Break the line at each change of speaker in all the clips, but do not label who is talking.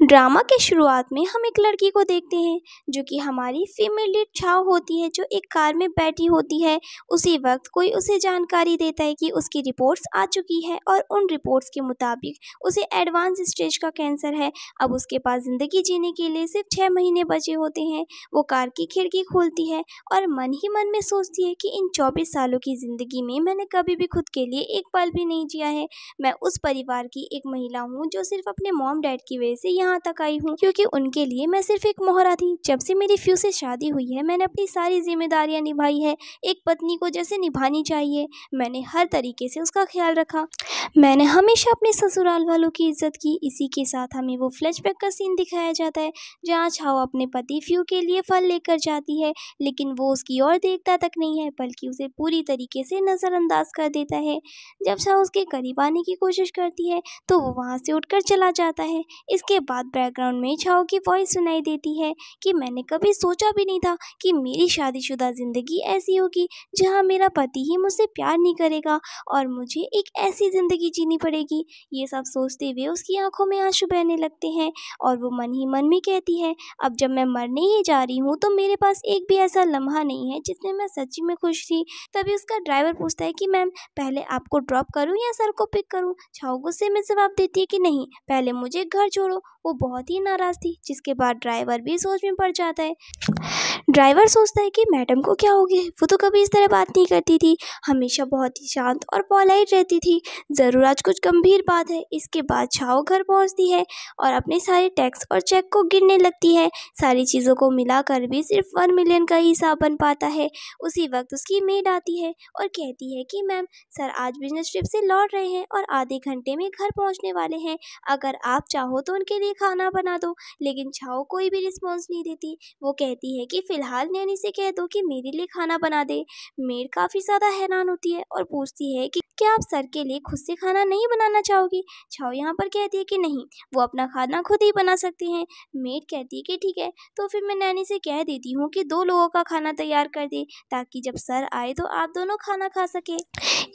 Drama के शुरुआत में हम एक लड़की को देखते हैं जो कि हमारी फीमेल लीड छाव होती है, जो एक कार में बैठी होती है। उसी वक्त कोई उसे जानकारी देता है कि उसकी रिपोर्ट्स आ चुकी है और उन रिपोर्ट्स के मुताबिक उसे एडवांस स्टेज का कैंसर है। अब उसके पास ज़िंदगी जीने के लिए सिर्फ 6 महीने बचे होते हैं। वो कार की खिड़की खोलती है और मन ही मन में सोचती है कि इन 24 सालों की ज़िंदगी में मैंने कभी भी खुद के लिए एक पल भी नहीं जिया है। मैं उस परिवार की एक महिला हूँ जो सिर्फ अपने मॉम डैड की वजह से यहाँ तक आई हूँ, क्योंकि उनके लिए मैं सिर्फ एक मोहरा थी। जब से मेरी फ्यू से शादी हुई है मैंने अपनी सारी जिम्मेदारियाँ निभाई है, एक पत्नी को जैसे निभानी चाहिए। मैंने हर तरीके से उसका ख्याल रखा। मैंने हमेशा अपने ससुराल वालों की इज्जत की। इसी के साथ हमें वो फ्लैशबैक का सीन दिखाया जाता है जहाँ छाव अपने पति फ्यू के लिए फल लेकर जाती है, लेकिन वो उसकी ओर देखता तक नहीं है बल्कि उसे पूरी तरीके से नज़रअंदाज कर देता है। जब छाव उसके करीब आने की कोशिश करती है तो वो वहाँ से उठकर चला जाता है। इसके बाद बैकग्राउंड में छाव की वॉइस सुनाई देती है कि मैंने कभी सोचा भी नहीं था कि मेरी शादीशुदा ज़िंदगी ऐसी होगी जहाँ मेरा पति ही मुझसे प्यार नहीं करेगा और मुझे एक ऐसी ज़िंदगी जीनी पड़ेगी। ये सब सोचते हुए उसकी आंखों में आंसू बहने लगते हैं और वो मन ही मन में कहती है, अब जब मैं मरने ही जा रही हूँ तो मेरे पास एक भी ऐसा लम्हा नहीं है जिसमें मैं सच्ची में खुश थी। तभी उसका ड्राइवर पूछता है कि मैम पहले आपको ड्रॉप करूँ या सर को पिक करूँ। छाव गुस्से में जवाब देती है कि नहीं, पहले मुझे घर छोड़ो। वो बहुत ही नाराज़ थी, जिसके बाद ड्राइवर भी सोच में पड़ जाता है। ड्राइवर सोचता है कि मैडम को क्या हो गया, वो तो कभी इस तरह बात नहीं करती थी, हमेशा बहुत ही शांत और पोलाइट रहती थी। ज़रूर आज कुछ गंभीर बात है। इसके बाद छाव घर पहुंचती है और अपने सारे टैक्स और चेक को गिनने लगती है। सारी चीज़ों को मिलाकर भी सिर्फ 1 मिलियन का ही हिसाब बन पाता है। उसी वक्त उसकी मेड आती है और कहती है कि मैम सर आज बिजनेस ट्रिप से लौट रहे हैं और आधे घंटे में घर पहुँचने वाले हैं, अगर आप चाहो तो उनके लिए खाना बना दो। लेकिन छाव कोई भी रिस्पॉन्स नहीं देती। वो कहती है कि फ़िलहाल नैनी से कह दो कि मेरे लिए खाना बना दे। मेड काफ़ी ज़्यादा हैरान होती है और पूछती है कि क्या आप सर के लिए खुद से खाना नहीं बनाना चाहोगी। छाव यहाँ पर कहती है कि नहीं, वो अपना खाना खुद ही बना सकते हैं। मेड कहती है कि ठीक है, तो फिर मैं नैनी से कह देती हूँ कि 2 लोगों का खाना तैयार कर दे ताकि जब सर आए तो आप दोनों खाना खा सके।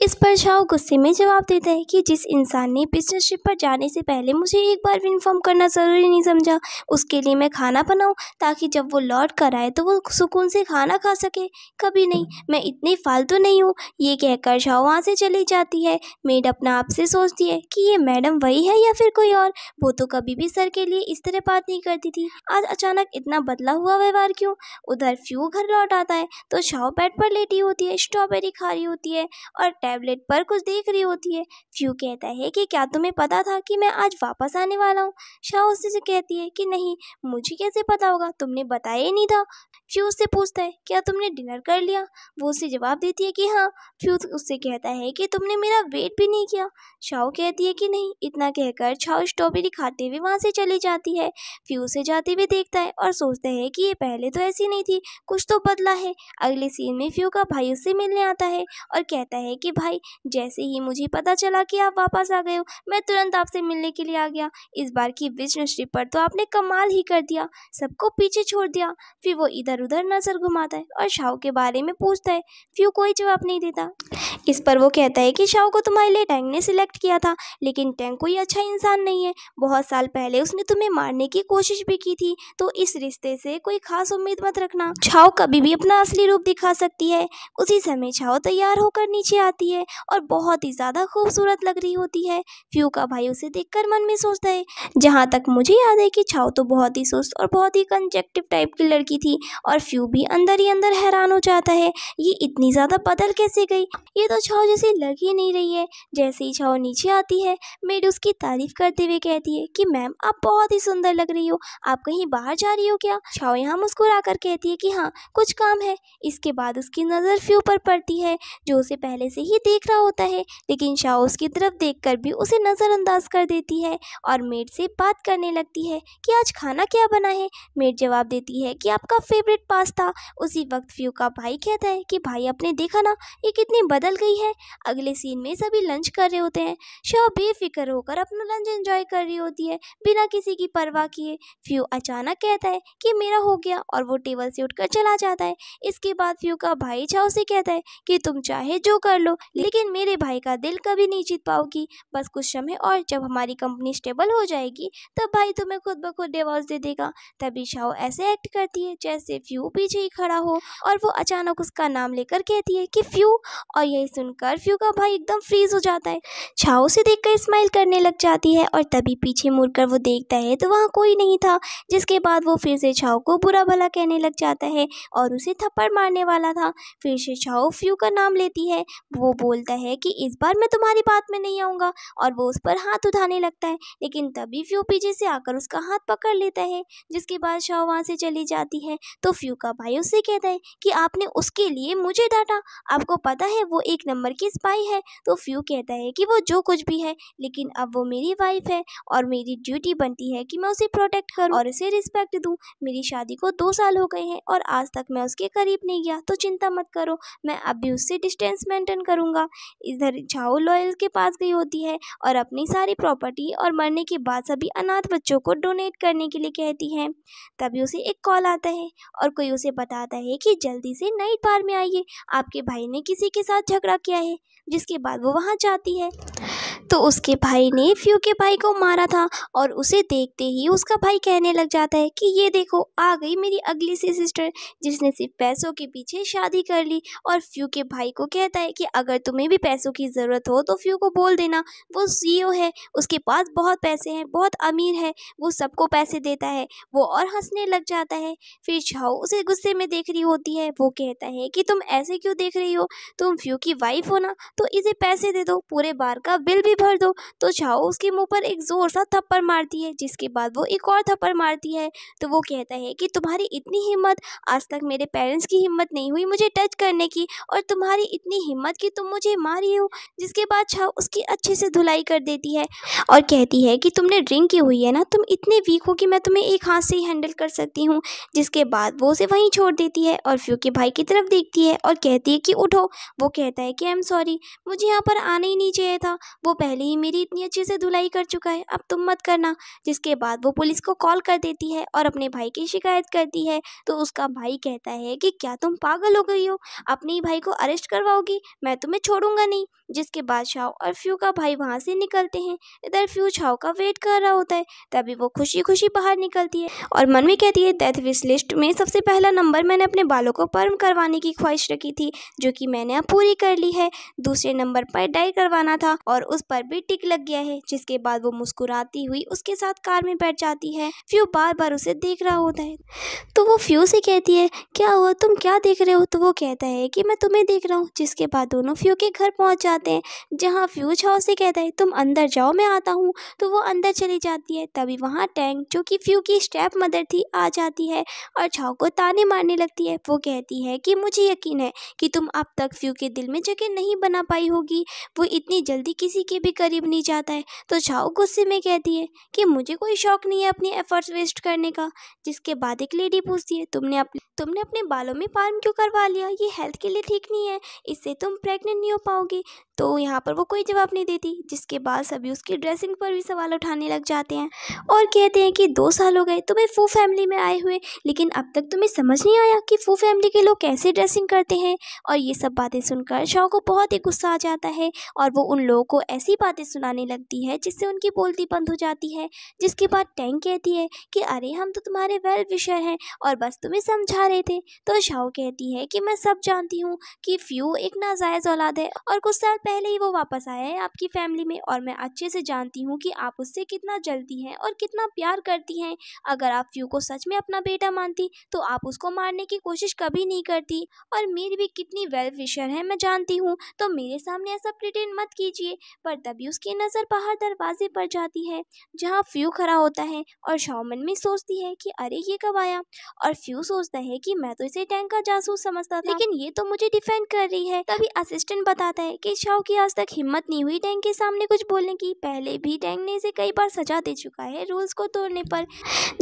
इस पर छाव गुस्से में जवाब देता है कि जिस इंसान ने बिजनेस ट्रिप पर जाने से पहले मुझे एक बार भी इन्फॉर्म करना ज़रूरी नहीं समझा, उसके लिए मैं खाना बनाऊँ ताकि जब वो लौट कर आए तो वो सुकून से खाना खा सके। कभी नहीं, मैं इतनी फालतू नहीं हूँ। ये कहकर छाव वहाँ से चली जाती है। मेड अपना आप से सोचती है कि ये मैडम वही है या फिर कोई और। वो तो कभी भी सर के लिए इस तरह बात नहीं करती थी, आज अचानक इतना बदला हुआ व्यवहार क्यों। उधर फ्यू घर लौट आता है तो छाव बेड पर लेटी होती है, स्ट्रॉबेरी खा रही होती है और टैबलेट पर कुछ देख रही होती है। फ्यू कहता है कि क्या तुम्हें पता था कि मैं आज वापस आने वाला हूँ। छाव उससे कहती है कि नहीं, मुझे कैसे पता होगा, तुमने बताया ही नहीं था। फ्यू उससे पूछता है क्या तुमने डिनर कर लिया। वो उससे जवाब देती है कि हाँ। फ्यू उससे कहता है कि तुमने मेरा वेट भी नहीं किया। छाव कहती है कि नहीं। इतना कहकर छाव स्ट्रॉबेरी खाते हुए वहाँ से चली जाती है। फ्यू से जाते हुए देखता है और सोचता है कि ये पहले तो ऐसी नहीं थी, कुछ तो बदला है। अगले सीन में फ्यू का भाई उससे मिलने आता है और कहता है कि भाई जैसे ही मुझे पता चला कि आप वापस आ गए हो मैं तुरंत आपसे मिलने के लिए आ गया। इस बार की बिजनेस ट्रिप पर तो आपने कमाल ही कर दिया, सबको पीछे छोड़ दिया। फिर वो इधर उधर नजर घुमाता है और शाओ के बारे में पूछता है। फ्यू कोई जवाब नहीं देता। इस पर वो कहता है कि शाओ को तुम्हारे लिए टैंग ने सिलेक्ट किया था, लेकिन टैंग कोई अच्छा इंसान नहीं है। बहुत साल पहले उसने तुम्हें मारने की कोशिश भी की थी, तो इस रिश्ते से कोई खास उम्मीद मत रखना। छाओ कभी भी अपना असली रूप दिखा सकती है। उसी समय छाओ तैयार होकर नीचे आती है और बहुत ही ज़्यादा खूबसूरत लग रही होती है। फ्यू का भाई उसे देखकर मन में सोचता है, जहाँ तक मुझे याद है कि छाओ तो बहुत ही सुस्त और बहुत ही कंजक्टिव टाइप की लड़की थी। और फ्यू भी अंदर ही अंदर हैरान हो जाता है, ये इतनी ज़्यादा बदल कैसे गई, ये तो छाओ जैसी लग ही नहीं रही है। जैसे ही छाओ नीचे आती है मेड उसकी तारीफ करते हुए कहती है कि मैम आप बहुत ही सुंदर लग रही हो, आप कहीं बाहर जा रही हो क्या। छाओ यहाँ मुस्कुरा कर कहती है कि हाँ कुछ काम है। इसके बाद उसकी नज़र फ्यू पर पड़ती है जो उसे पहले से ही देख रहा होता है, लेकिन छाओ उसकी तरफ देखकर भी उसे नज़रअंदाज कर देती है और मेड से बात करने लगती है कि आज खाना क्या बना है। मेड जवाब देती है कि आपका फेवरेट पास्ता। उसी वक्त फ्यू का भाई कहता है कि भाई आपने देखा ना ये कितनी बदल गई है। अगले सीन में सभी लंच कर रहे होते हैं। शो बेफिक्र होकर अपना लंच एंजॉय कर रही होती है बिना किसी की परवाह किए। फ्यू अचानक कहता है कि मेरा हो गया और वो टेबल से उठकर चला जाता है। इसके बाद फ्यू का भाई छाओ से कहता है कि तुम चाहे जो कर लो, लेकिन मेरे भाई का दिल कभी नहीं जीत पाओगी। बस कुछ समय और, जब हमारी कंपनी स्टेबल हो जाएगी तब भाई तुम्हें खुद ब खुद डिवोर्स दे देगा। तभी शाओ ऐसे एक्ट करती है जैसे फ्यू पीछे ही खड़ा हो और वो अचानक उसका नाम लेकर कहती है कि फ्यू। और यही सुनकर फ्यू का भाई एकदम फ्रीज हो जाता है। छाओ से देखकर स्माइल करने लग जाती है और तभी पीछे मुड़कर वो देखता है तो वहाँ कोई नहीं था। जिसके बाद वो फिर से छाओ को बुरा भला कहने लग जाता है और उसे थप्पड़ मारने वाला था। फिर से छाओ फ्यू का नाम लेती है। वो बोलता है कि इस बार मैं तुम्हारी बात में नहीं आऊँगा और वो उस पर हाथ उठाने लगता है, लेकिन तभी फ्यू पीछे से आकर उसका हाथ पकड़ लेता है। जिसके बाद छाओ वहाँ से चली जाती है। तो फ्यू का भाई उससे कहता है कि आपने उसके लिए मुझे डांटा, आपको पता है वो एक नंबर की स्पाई है। तो फ्यू कहता है कि वो जो कुछ भी है, लेकिन अब वो मेरी वाइफ है और मेरी ड्यूटी बनती है कि मैं उसे प्रोटेक्ट करूं और उसे रिस्पेक्ट दूं। मेरी शादी को 2 साल हो गए हैं और आज तक मैं उसके करीब नहीं गया, तो चिंता मत करो, मैं अब भी उससे डिस्टेंस मेंटेन करूंगा। इधर छाओ लॉयल के पास गई होती है और अपनी सारी प्रॉपर्टी और मरने के बाद सभी अनाथ बच्चों को डोनेट करने के लिए कहती है। तभी उसे एक कॉल आता है और कोई उसे बताता है कि जल्दी से नाइट बार में आइए, आपके भाई ने किसी के साथ झगड़ा किया है। जिसके बाद वो वहाँ जाती है तो उसके भाई ने फ्यू के भाई को मारा था और उसे देखते ही उसका भाई कहने लग जाता है कि ये देखो आ गई मेरी अगली सी सिस्टर, जिसने सिर्फ पैसों के पीछे शादी कर ली। और फ्यू के भाई को कहता है कि अगर तुम्हें भी पैसों की ज़रूरत हो तो फ्यू को बोल देना, वो सीईओ है, उसके पास बहुत पैसे हैं, बहुत अमीर है, वो सबको पैसे देता है। वो और हंसने लग जाता है। फिर छाओ उसे गुस्से में देख रही होती है। वो कहता है कि तुम ऐसे क्यों देख रही हो, तुम फ्यू की वाइफ हो ना, तो इसे पैसे दे दो, पूरे बार का बिल भी भर दो। तो छाओ उसके मुंह पर एक जोर सा थप्पड़ मारती है। जिसके बाद वो एक और थप्पड़ मारती है। तो वो कहता है कि तुम्हारी इतनी हिम्मत, आज तक मेरे पेरेंट्स की हिम्मत नहीं हुई मुझे टच करने की, और तुम्हारी इतनी हिम्मत कि तुम मुझे मारी हो। जिसके बाद छाओ उसकी अच्छे से धुलाई कर देती है और कहती है कि तुमने ड्रिंक की हुई है ना, तुम इतने वीक हो कि मैं तुम्हें एक हाथ से ही हैंडल कर सकती हूँ। जिसके बाद वो उसे वहीं छोड़ देती है और फ्यू के भाई की तरफ देखती है और कहती है कि उठो। वो कहता है कि आई एम सॉरी, मुझे यहाँ पर आना ही नहीं चाहिए था, वो पहले ही मेरी इतनी अच्छे से धुलाई कर चुका है, अब तुम मत करना। जिसके बाद वो पुलिस को कॉल कर देती है और अपने भाई की शिकायत करती है। तो उसका भाई कहता है कि क्या तुम पागल हो गई हो, अपने ही भाई को अरेस्ट करवाओगी, मैं तुम्हें छोड़ूंगा नहीं। जिसके बाद छाओ और फ्यू का भाई वहाँ से निकलते हैं। इधर फ्यू छाओ का वेट कर रहा होता है। तभी वो खुशी खुशी बाहर निकलती है और मन में कहती है डेथ विश लिस्ट में सबसे पहला नंबर मैंने अपने बालों को पर्म करवाने की ख्वाहिश रखी थी, जो कि मैंने अब पूरी कर ली है। दूसरे नंबर पर डाई करवाना था और उस पर भी टिक लग गया है। जिसके बाद वो मुस्कुराती हुई उसके साथ कार में बैठ जाती है। फ्यू बार बार उसे देख रहा होता है। तो वो फ्यू से कहती है क्या हुआ, तुम क्या देख रहे हो। तो वो कहता है कि मैं तुम्हें देख रहा हूँ। जिसके बाद दोनों फ्यू के घर पहुँच जाते हैं, जहाँ फ्यू छाओ से कहता है तुम अंदर जाओ, मैं आता हूँ। तो वो अंदर चली जाती है। तभी वहाँ टैंग, जो कि फ्यू की स्टेप मदर थी, आ जाती है और छाओ को ताने मारने लगती है। वो कहती है कि मुझे यकीन है कि तुम अब तक फ्यू के दिल में जगह नहीं बना पाई होगी, वो इतनी जल्दी किसी के भी करीब नहीं जाता है। तो छाओ गुस्से में कहती है कि मुझे कोई शौक नहीं है अपनी एफर्ट्स वेस्ट करने का। जिसके बाद एक लेडी पूछती है तुमने अपने बालों में पार्म क्यों करवा लिया, ये हेल्थ के लिए ठीक नहीं है, इससे तुम प्रेग्नेंट नहीं हो पाओगी। तो यहाँ पर वो कोई जवाब नहीं देती। जिसके बाद सभी उसकी ड्रेसिंग पर भी सवाल उठाने लग जाते हैं और कहते हैं कि 2 साल हो गए तुम्हें फू फैमिली में आए हुए, लेकिन अब तक तुम्हें समझ नहीं आया कि फू फैमिली के लोग कैसे ड्रेसिंग करते हैं। और ये सब बातें सुनकर छाओ को बहुत ही गुस्सा आ जाता है और वो उन लोगों को ऐसी बातें सुनाने लगती है जिससे उनकी बोलती बंद हो जाती है। जिसके बाद टैंग कहती है कि अरे हम तो तुम्हारे वेल विशर हैं और बस तुम्हें समझा रहे थे। तो छाओ कहती है कि मैं सब जानती हूँ कि फ्यू एक नाजायज़ औलाद है और कुछ साल पहले ही वो वापस आया है आपकी फैमिली में, और मैं अच्छे से जानती हूँ कि आप उससे कितना जलती हैं और कितना प्यार करती हैं। अगर आप फ्यू को सच में अपना बेटा मानती तो आप उसको मारने की कोशिश कभी नहीं करती, और मेरी भी कितनी वेल विशर है मैं जानती हूँ, तो मेरे सामने ऐसा प्रिटेंड मत कीजिए। पर तभी उसकी नज़र बाहर दरवाजे पर जाती है जहाँ फ्यू खड़ा होता है और छाओ मन में सोचती है कि अरे ये कब आया। और फ्यू सोचता है कि मैं तो इसे टैंक का जासूस समझता था, लेकिन ये तो मुझे डिफेंड कर रही है। तभी असिस्टेंट बताता है कि छाओ की आज तक हिम्मत नहीं हुई टैंक के सामने कुछ बोलने की, पहले भी टैंक ने इसे कई बार सजा दे चुका है रूल्स को तोड़ने पर।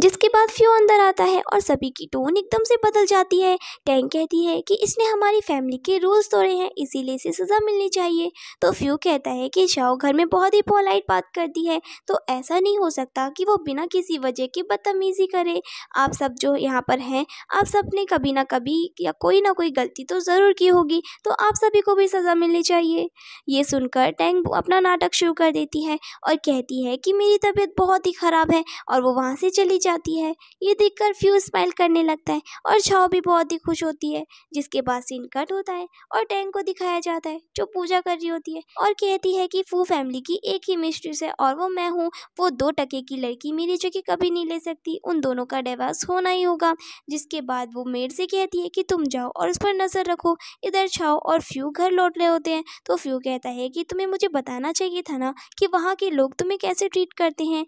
जिसके बाद फ्यू अंदर आता है और सभी की टोन एकदम से बदल जाती है। टैंक कहती है कि इसने हमारी फैमिली के रूल्स तोड़े हैं, इसीलिए इसे सजा मिलनी चाहिए। तो फ्यू कहता है कि चाओ घर में बहुत ही पोलाइट बात करती है, तो ऐसा नहीं हो सकता कि वो बिना किसी वजह के बदतमीजी करे। आप सब जो यहाँ पर हैं, आप सब ने कभी ना कभी या कोई ना कोई गलती तो ज़रूर की होगी, तो आप सभी को भी सज़ा मिलनी चाहिए। ये सुनकर टैंग अपना नाटक शुरू कर देती है और कहती है कि मेरी तबीयत बहुत ही ख़राब है, और वो वहाँ से चली जाती है। ये देखकर फ्यू स्माइल करने लगता है और चाओ भी बहुत ही खुश होती है। जिसके बाद सीन कट होता है और टैंग को दिखाया जाता है जो पूजा कर रही होती है और कहती है कि फू फैमिली की एक ही मिस्ट्रेस है और वो मैं हूँ। वो 2 टके की लड़की मेरी जगह कभी नहीं ले सकती, उन दोनों का डिवोर्स होना ही होगा। जिसके बाद वो मेड से कहती है कि तुम जाओ और उस पर नज़र रखो। इधर चाओ और फ्यू घर लौट रहे होते हैं, तो फ्यू कहता है कि तुम्हें मुझे बताना चाहिए था ना कि वहाँ के लोग तुम्हें कैसे ट्रीट करते हैं।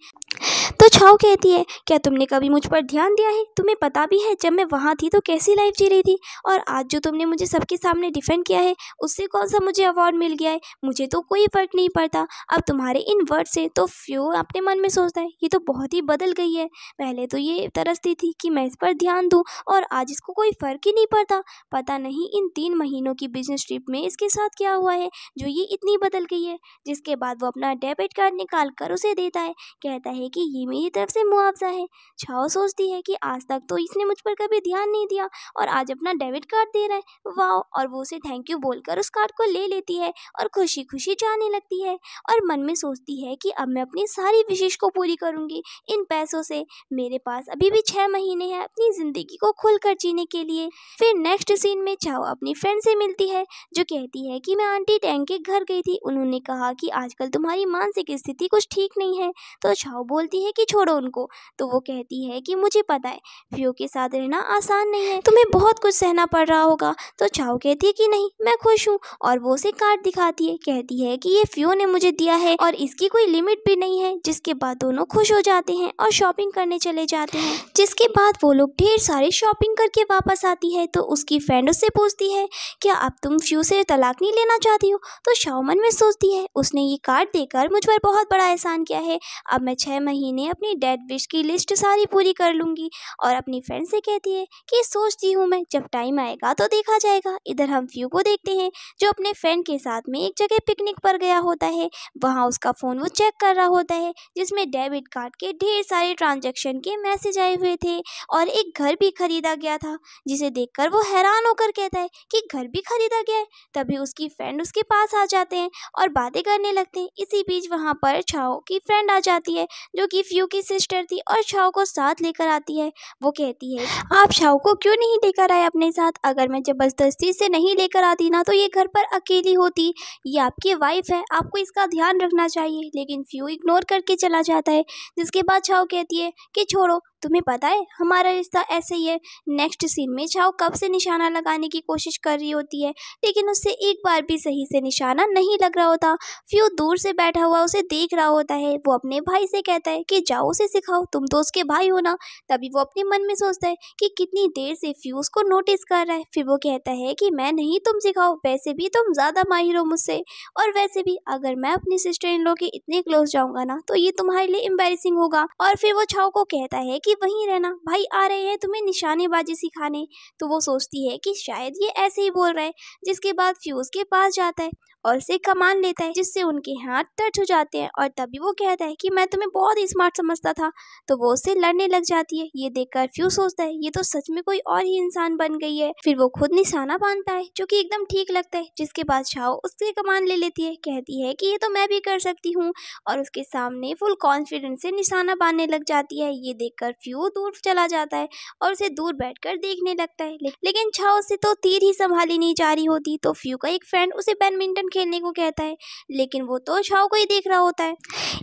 तो चाओ कहती है, क्या तुमने कभी मुझ पर ध्यान दिया है? तुम्हें पता भी है जब मैं वहाँ थी तो कैसी लाइफ जी रही थी, और आज जो तुमने मुझे सबके सामने डिफेंड किया है उससे कौन सा मुझे अवार्ड मिल गया है? मुझे तो कोई फ़र्क नहीं पड़ता अब तुम्हारे इन वर्ड से। तो फ्यू अपने मन में सोचता है ये तो बहुत ही बदल गई है। पहले तो ये तरसती थी कि मैं इस पर ध्यान दूँ, और आज इसको कोई फ़र्क ही नहीं पड़ता। पता नहीं इन 3 महीनों की बिजनेस ट्रिप में इसके साथ क्या हुआ है जो ये इतनी बदल गई है। जिसके बाद वो अपना डेबिट कार्ड निकाल कर उसे देता है, कहता है कि ये मेरी तरफ से मुआवजा है। चाओ सोचती है कि आज तक तो इसने मुझ पर कभी ध्यान नहीं दिया और आज अपना डेबिट कार्ड दे रहा है, वाह। और वो उसे थैंक यू बोलकर उस कार्ड को ले लेती है और खुशी खुशी जाने लगती है, और मन में सोचती है कि अब मैं अपनी सारी विशेष को पूरी करूंगी इन पैसों से। मेरे पास अभी भी 6 महीने हैं अपनी ज़िंदगी को खुलकर जीने के लिए। फिर नेक्स्ट सीन में चाओ अपनी फ्रेंड से मिलती है जो कहती है कि मैं आंटी टैंग के घर गई थी, उन्होंने कहा कि आजकल तुम्हारी मानसिक स्थिति कुछ ठीक नहीं है। तो चाओ बोलती है कि छोड़ो उनको। तो वो कहती है कि मुझे पता है फ्यू के साथ रहना आसान नहीं है, तुम्हें बहुत कुछ सहना पड़ रहा होगा। तो चाओ कहती है कि नहीं, मैं खुश हूँ, और वो उसे कार्ड दिखाती है, कहती है कि ये फ्यू ने मुझे दिया है और इसकी कोई लिमिट भी नहीं है। जिसके बाद दोनों खुश हो जाते हैं और शॉपिंग करने चले जाते हैं। जिसके बाद वो लोग ढेर सारी शॉपिंग करके वापस आती है, तो उसकी फ्रेंड उससे पूछती है क्या अब तुम फ्यू से तलाक नहीं लेना चाहती हो? तो चाओ मन में सोचती है उसने ये कार्ड देकर मुझ पर बहुत बड़ा एहसान किया है, अब मैं 6 महीने अपनी डेड विश की लिस्ट सारी पूरी कर लूँगी। और अपनी फ्रेंड से कहती है कि सोचती हूँ मैं, जब टाइम आएगा तो देखा जाएगा। इधर हम फ्यू को देखते हैं जो अपने फ्रेंड के साथ में एक जगह पिकनिक पर गया होता है। वहाँ उसका फ़ोन वो चेक कर रहा होता है जिसमें डेबिट कार्ड के ढेर सारे ट्रांजैक्शन के मैसेज आए हुए थे, और एक घर भी खरीदा गया था। जिसे देखकर वो हैरान होकर कहता है कि घर भी खरीदा गया है। तभी उसकी फ्रेंड उसके पास आ जाते हैं और बातें करने लगते हैं। इसी बीच वहाँ पर चाओ की फ्रेंड आ जाती है जो कि फ्यू की सिस्टर थी और चाओ को साथ लेकर आती है। वो कहती है आप चाओ को क्यों नहीं लेकर आए अपने साथ? अगर मैं ज़बरदस्ती से नहीं लेकर आती ना तो ये घर पर अकेली होती। ये आपकी वाइफ है, आपको इसका ध्यान रखना चाहिए। लेकिन फ्यू इग्नोर करके चला जाता है। जिसके बाद चाओ कहती है कि छोड़ो, तुम्हें पता है हमारा रिश्ता ऐसे ही है। नेक्स्ट सीन में चाओ कब से निशाना लगाने की कोशिश कर रही होती है, लेकिन उससे एक बार भी सही से निशाना नहीं लग रहा होता। फ्यू दूर से बैठा हुआ उसे देख रहा होता है। वो अपने भाई से कहता है कि जाओ उसे सिखाओ, तुम तो उसके भाई हो ना। तभी वो अपने मन में सोचता है कि कितनी देर से फ्यू उसको नोटिस कर रहा है। फिर वो कहता है कि मैं नहीं, तुम सिखाओ, वैसे भी तुम ज़्यादा माहिर हो मुझसे, और वैसे भी अगर मैं अपनी सिस्टर इन लॉ के इतने क्लोज जाऊंगा ना तो ये तुम्हारे लिए एम्बैरेसिंग होगा। और फिर वो चाओ को कहता है कि वहीं रहना, भाई आ रहे हैं तुम्हें निशानेबाजी सिखाने। तो वो सोचती है कि शायद ये ऐसे ही बोल रहा है। जिसके बाद फ्यू उसके पास जाता है और उसे कमान लेता है, जिससे उनके हाथ टच हो जाते हैं। और तभी वो कहता है कि मैं तुम्हें बहुत ही स्मार्ट समझता था। तो वो उससे लड़ने लग जाती है। ये देखकर फ्यू सोचता है ये तो सच में कोई और ही इंसान बन गई है। फिर वो खुद निशाना बांधता है जो कि एकदम ठीक लगता है। जिसके बाद चाओ उससे कमान ले लेती है, कहती है कि ये तो मैं भी कर सकती हूँ, और उसके सामने फुल कॉन्फिडेंस से निशाना बांधने लग जाती है। ये देखकर फ्यू दूर चला जाता है और उसे दूर बैठकर देखने लगता है। लेकिन चाओ से तो तीर ही संभाली नहीं जा रही होती। तो फ्यू का एक फ्रेंड उसे बैडमिंटन खेलने को कहता है, लेकिन वो तो चाओ को ही देख रहा होता है,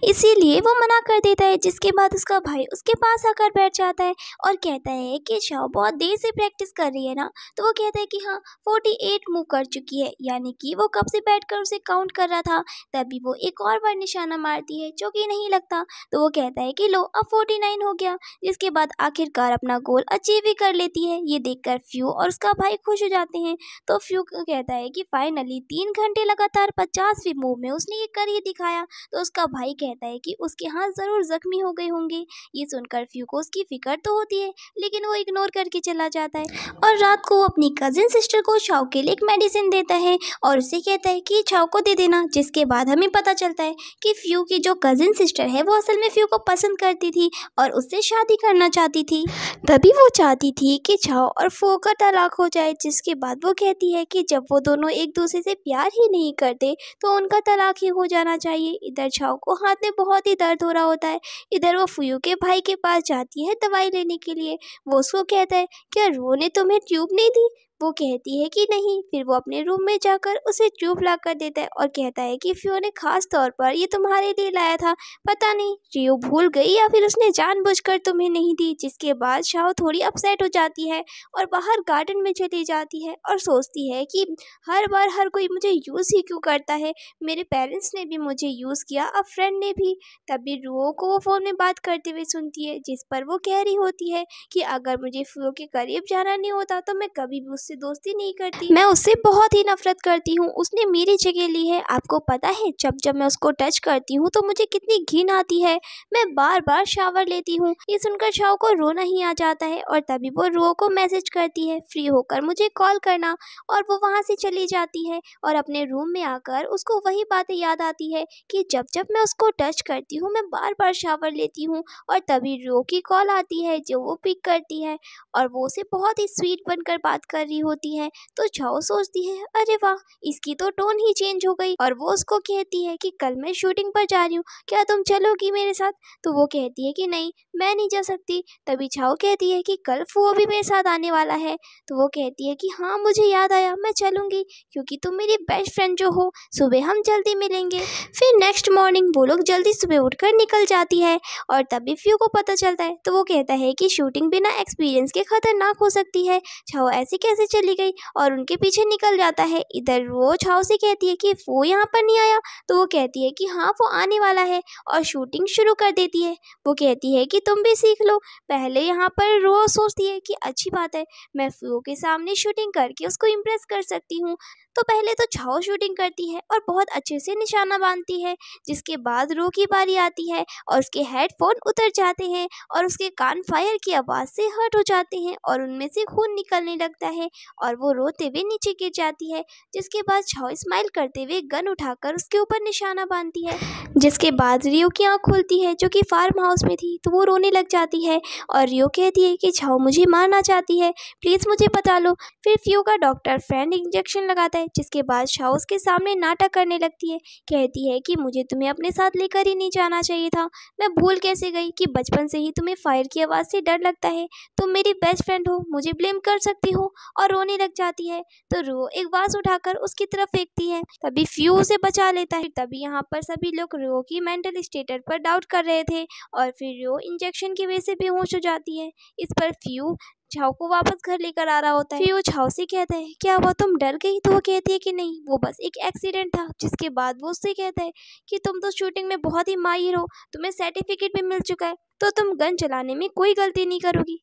इसीलिए वो मना कर देता है। जिसके बाद उसका भाई उसके पास आकर बैठ जाता है और कहता है कि चाओ बहुत देर से प्रैक्टिस कर रही है ना। तो वो कहता है कि हाँ 48 मूव कर चुकी है, यानी कि वो कब से बैठकर उसे काउंट कर रहा था। तभी वो एक और बार निशाना मारती है जो कि नहीं लगता। तो वो कहता है कि लो अब 49 हो गया। जिसके बाद आखिरकार अपना गोल अचीव ही कर लेती है। ये देखकर फ्यू और उसका भाई खुश हो जाते हैं। तो फ्यू कहता है कि फाइनली 3 घंटे लग लगातार 50वें मूव में उसने ये कर ही दिखाया। तो उसका भाई कहता है कि उसके हाथ ज़रूर ज़ख्मी हो गए होंगे। ये सुनकर फ्यू को उसकी फ़िक्र तो होती है, लेकिन वो इग्नोर करके चला जाता है और रात को वो अपनी कज़िन सिस्टर को छाव के लिए एक मेडिसिन देता है और उसे कहता है कि छाव को दे देना। जिसके बाद हमें पता चलता है कि फ्यू की जो कज़िन सिस्टर है वो असल में फ्यू को पसंद करती थी और उससे शादी करना चाहती थी। तभी वो चाहती थी कि छाव और फो का तलाक हो जाए। जिसके बाद वो कहती है कि जब वो दोनों एक दूसरे से प्यार ही नहीं करते तो उनका तलाक ही हो जाना चाहिए। इधर छाव को हाथ में बहुत ही दर्द हो रहा होता है। इधर वो फ्यू के भाई के पास जाती है दवाई लेने के लिए। वो उसको कहता है, क्या रो ने तुम्हें ट्यूब नहीं दी? वो कहती है कि नहीं। फिर वो अपने रूम में जाकर उसे ट्यूब ला कर देता है और कहता है कि फ्यू ने खास तौर पर ये तुम्हारे लिए लाया था। पता नहीं रियो भूल गई या फिर उसने जानबूझकर तुम्हें नहीं दी। जिसके बाद शाओ थोड़ी अपसेट हो जाती है और बाहर गार्डन में चली जाती है और सोचती है कि हर बार हर कोई मुझे यूज़ ही क्यों करता है। मेरे पेरेंट्स ने भी मुझे यूज़ किया, अब फ्रेंड ने भी। तभी रुओ को वो फ़ोन में बात करते हुए सुनती है, जिस पर वो कह रही होती है कि अगर मुझे फ्यू के करीब जाना नहीं होता तो मैं कभी भी उससे दोस्ती नहीं करती। मैं उससे बहुत ही नफरत करती हूँ, उसने मेरी जगह ली है। आपको पता है जब जब मैं उसको टच करती हूँ तो मुझे कितनी घिन आती है। मैं बार बार शावर लेती हूँ। ये सुनकर शाओ को रोना ही आ जाता है और तभी वो रुओ को मैसेज करती है, फ्री होकर मुझे कॉल करना। और वो वहाँ से चली जाती है और अपने रूम में आकर उसको वही बातें याद आती है कि जब जब मैं उसको टच करती हूँ मैं बार बार शावर लेती हूँ। और तभी रुओ की कॉल आती है जो वो पिक करती है और वो उसे बहुत ही स्वीट बनकर बात कर रही होती है। तो छाओ सोचती है, अरे वाह, इसकी तो टोन ही चेंज हो गई। और वो उसको कहती है कि कल मैं शूटिंग पर जा रही हूँ, क्या तुम चलोगी मेरे साथ? तो वो कहती है कि नहीं, मैं नहीं जा सकती। तभी छाओ कहती है कि कल फुओ भी मेरे साथ आने वाला है। तो वो कहती है कि हाँ मुझे याद आया, मैं चलूँगी क्योंकि तुम मेरी बेस्ट फ्रेंड जो हो। सुबह हम जल्दी मिलेंगे। फिर नेक्स्ट मॉर्निंग वो लोग जल्दी सुबह उठकर निकल जाती है और तभी फ्यू को पता चलता है। तो वो कहता है कि शूटिंग बिना एक्सपीरियंस के खतरनाक हो सकती है। छाओ ऐसे कैसे चली गई और उनके पीछे निकल जाता है। इधर वो छाओ से कहती है कि वो यहाँ पर नहीं आया। तो वो कहती है कि हाँ वो आने वाला है और शूटिंग शुरू कर देती है। वो कहती है कि तुम भी सीख लो। पहले यहाँ पर रो सोचती है कि अच्छी बात है, मैं फ्यू के सामने शूटिंग करके उसको इम्प्रेस कर सकती हूँ। तो पहले तो छाओ शूटिंग करती है और बहुत अच्छे से निशाना बांधती है। जिसके बाद रो की बारी आती है और उसके हेडफोन उतर जाते हैं और उसके कान फायर की आवाज़ से हर्ट हो जाते हैं और उनमें से खून निकलने लगता है और वो रोते हुए नीचे गिर जाती है। जिसके बाद छाओ स्माइल करते हुए गन उठाकर उसके ऊपर निशाना बांधती है। जिसके बाद रियो की आँख खुलती है जो कि फार्म हाउस में थी। तो वो रोने लग जाती है और रियो कहती है कि छाओ मुझे मारना चाहती है, प्लीज़ मुझे बता लो। फिर फ्यू का डॉक्टर फ्रेंड इंजेक्शन लगाता है। जिसके बाद छाओ उसके सामने नाटक करने लगती है, कहती है कि मुझे तुम्हें अपने साथ लेकर ही नहीं जाना चाहिए था। मैं भूल कैसे गई कि बचपन से ही तुम्हें फायर की आवाज़ से डर लगता है। तुम मेरी बेस्ट फ्रेंड हो, मुझे ब्लेम कर सकती हो। और रोने लग जाती है। तो रो एक वाज उठाकर उसकी तरफ फेंकती है। तभी फ्यू उसे बचा लेता है। तभी यहाँ पर सभी लोग रो की मेंटल स्टेटस पर डाउट कर रहे थे और फिर रो इंजेक्शन की वजह से बेहोश हो जाती है। इस पर फ्यू छाओ को वापस घर लेकर आ रहा होता है। फिर वो छाओ से कहता है, क्या हुआ, तुम डर गई? तो वो कहती है कि नहीं, वो बस एक एक्सीडेंट था। जिसके बाद वो उससे कहता है कि तुम तो शूटिंग में बहुत ही माहिर हो, तुम्हें सर्टिफिकेट भी मिल चुका है, तो तुम गन चलाने में कोई गलती नहीं करोगी।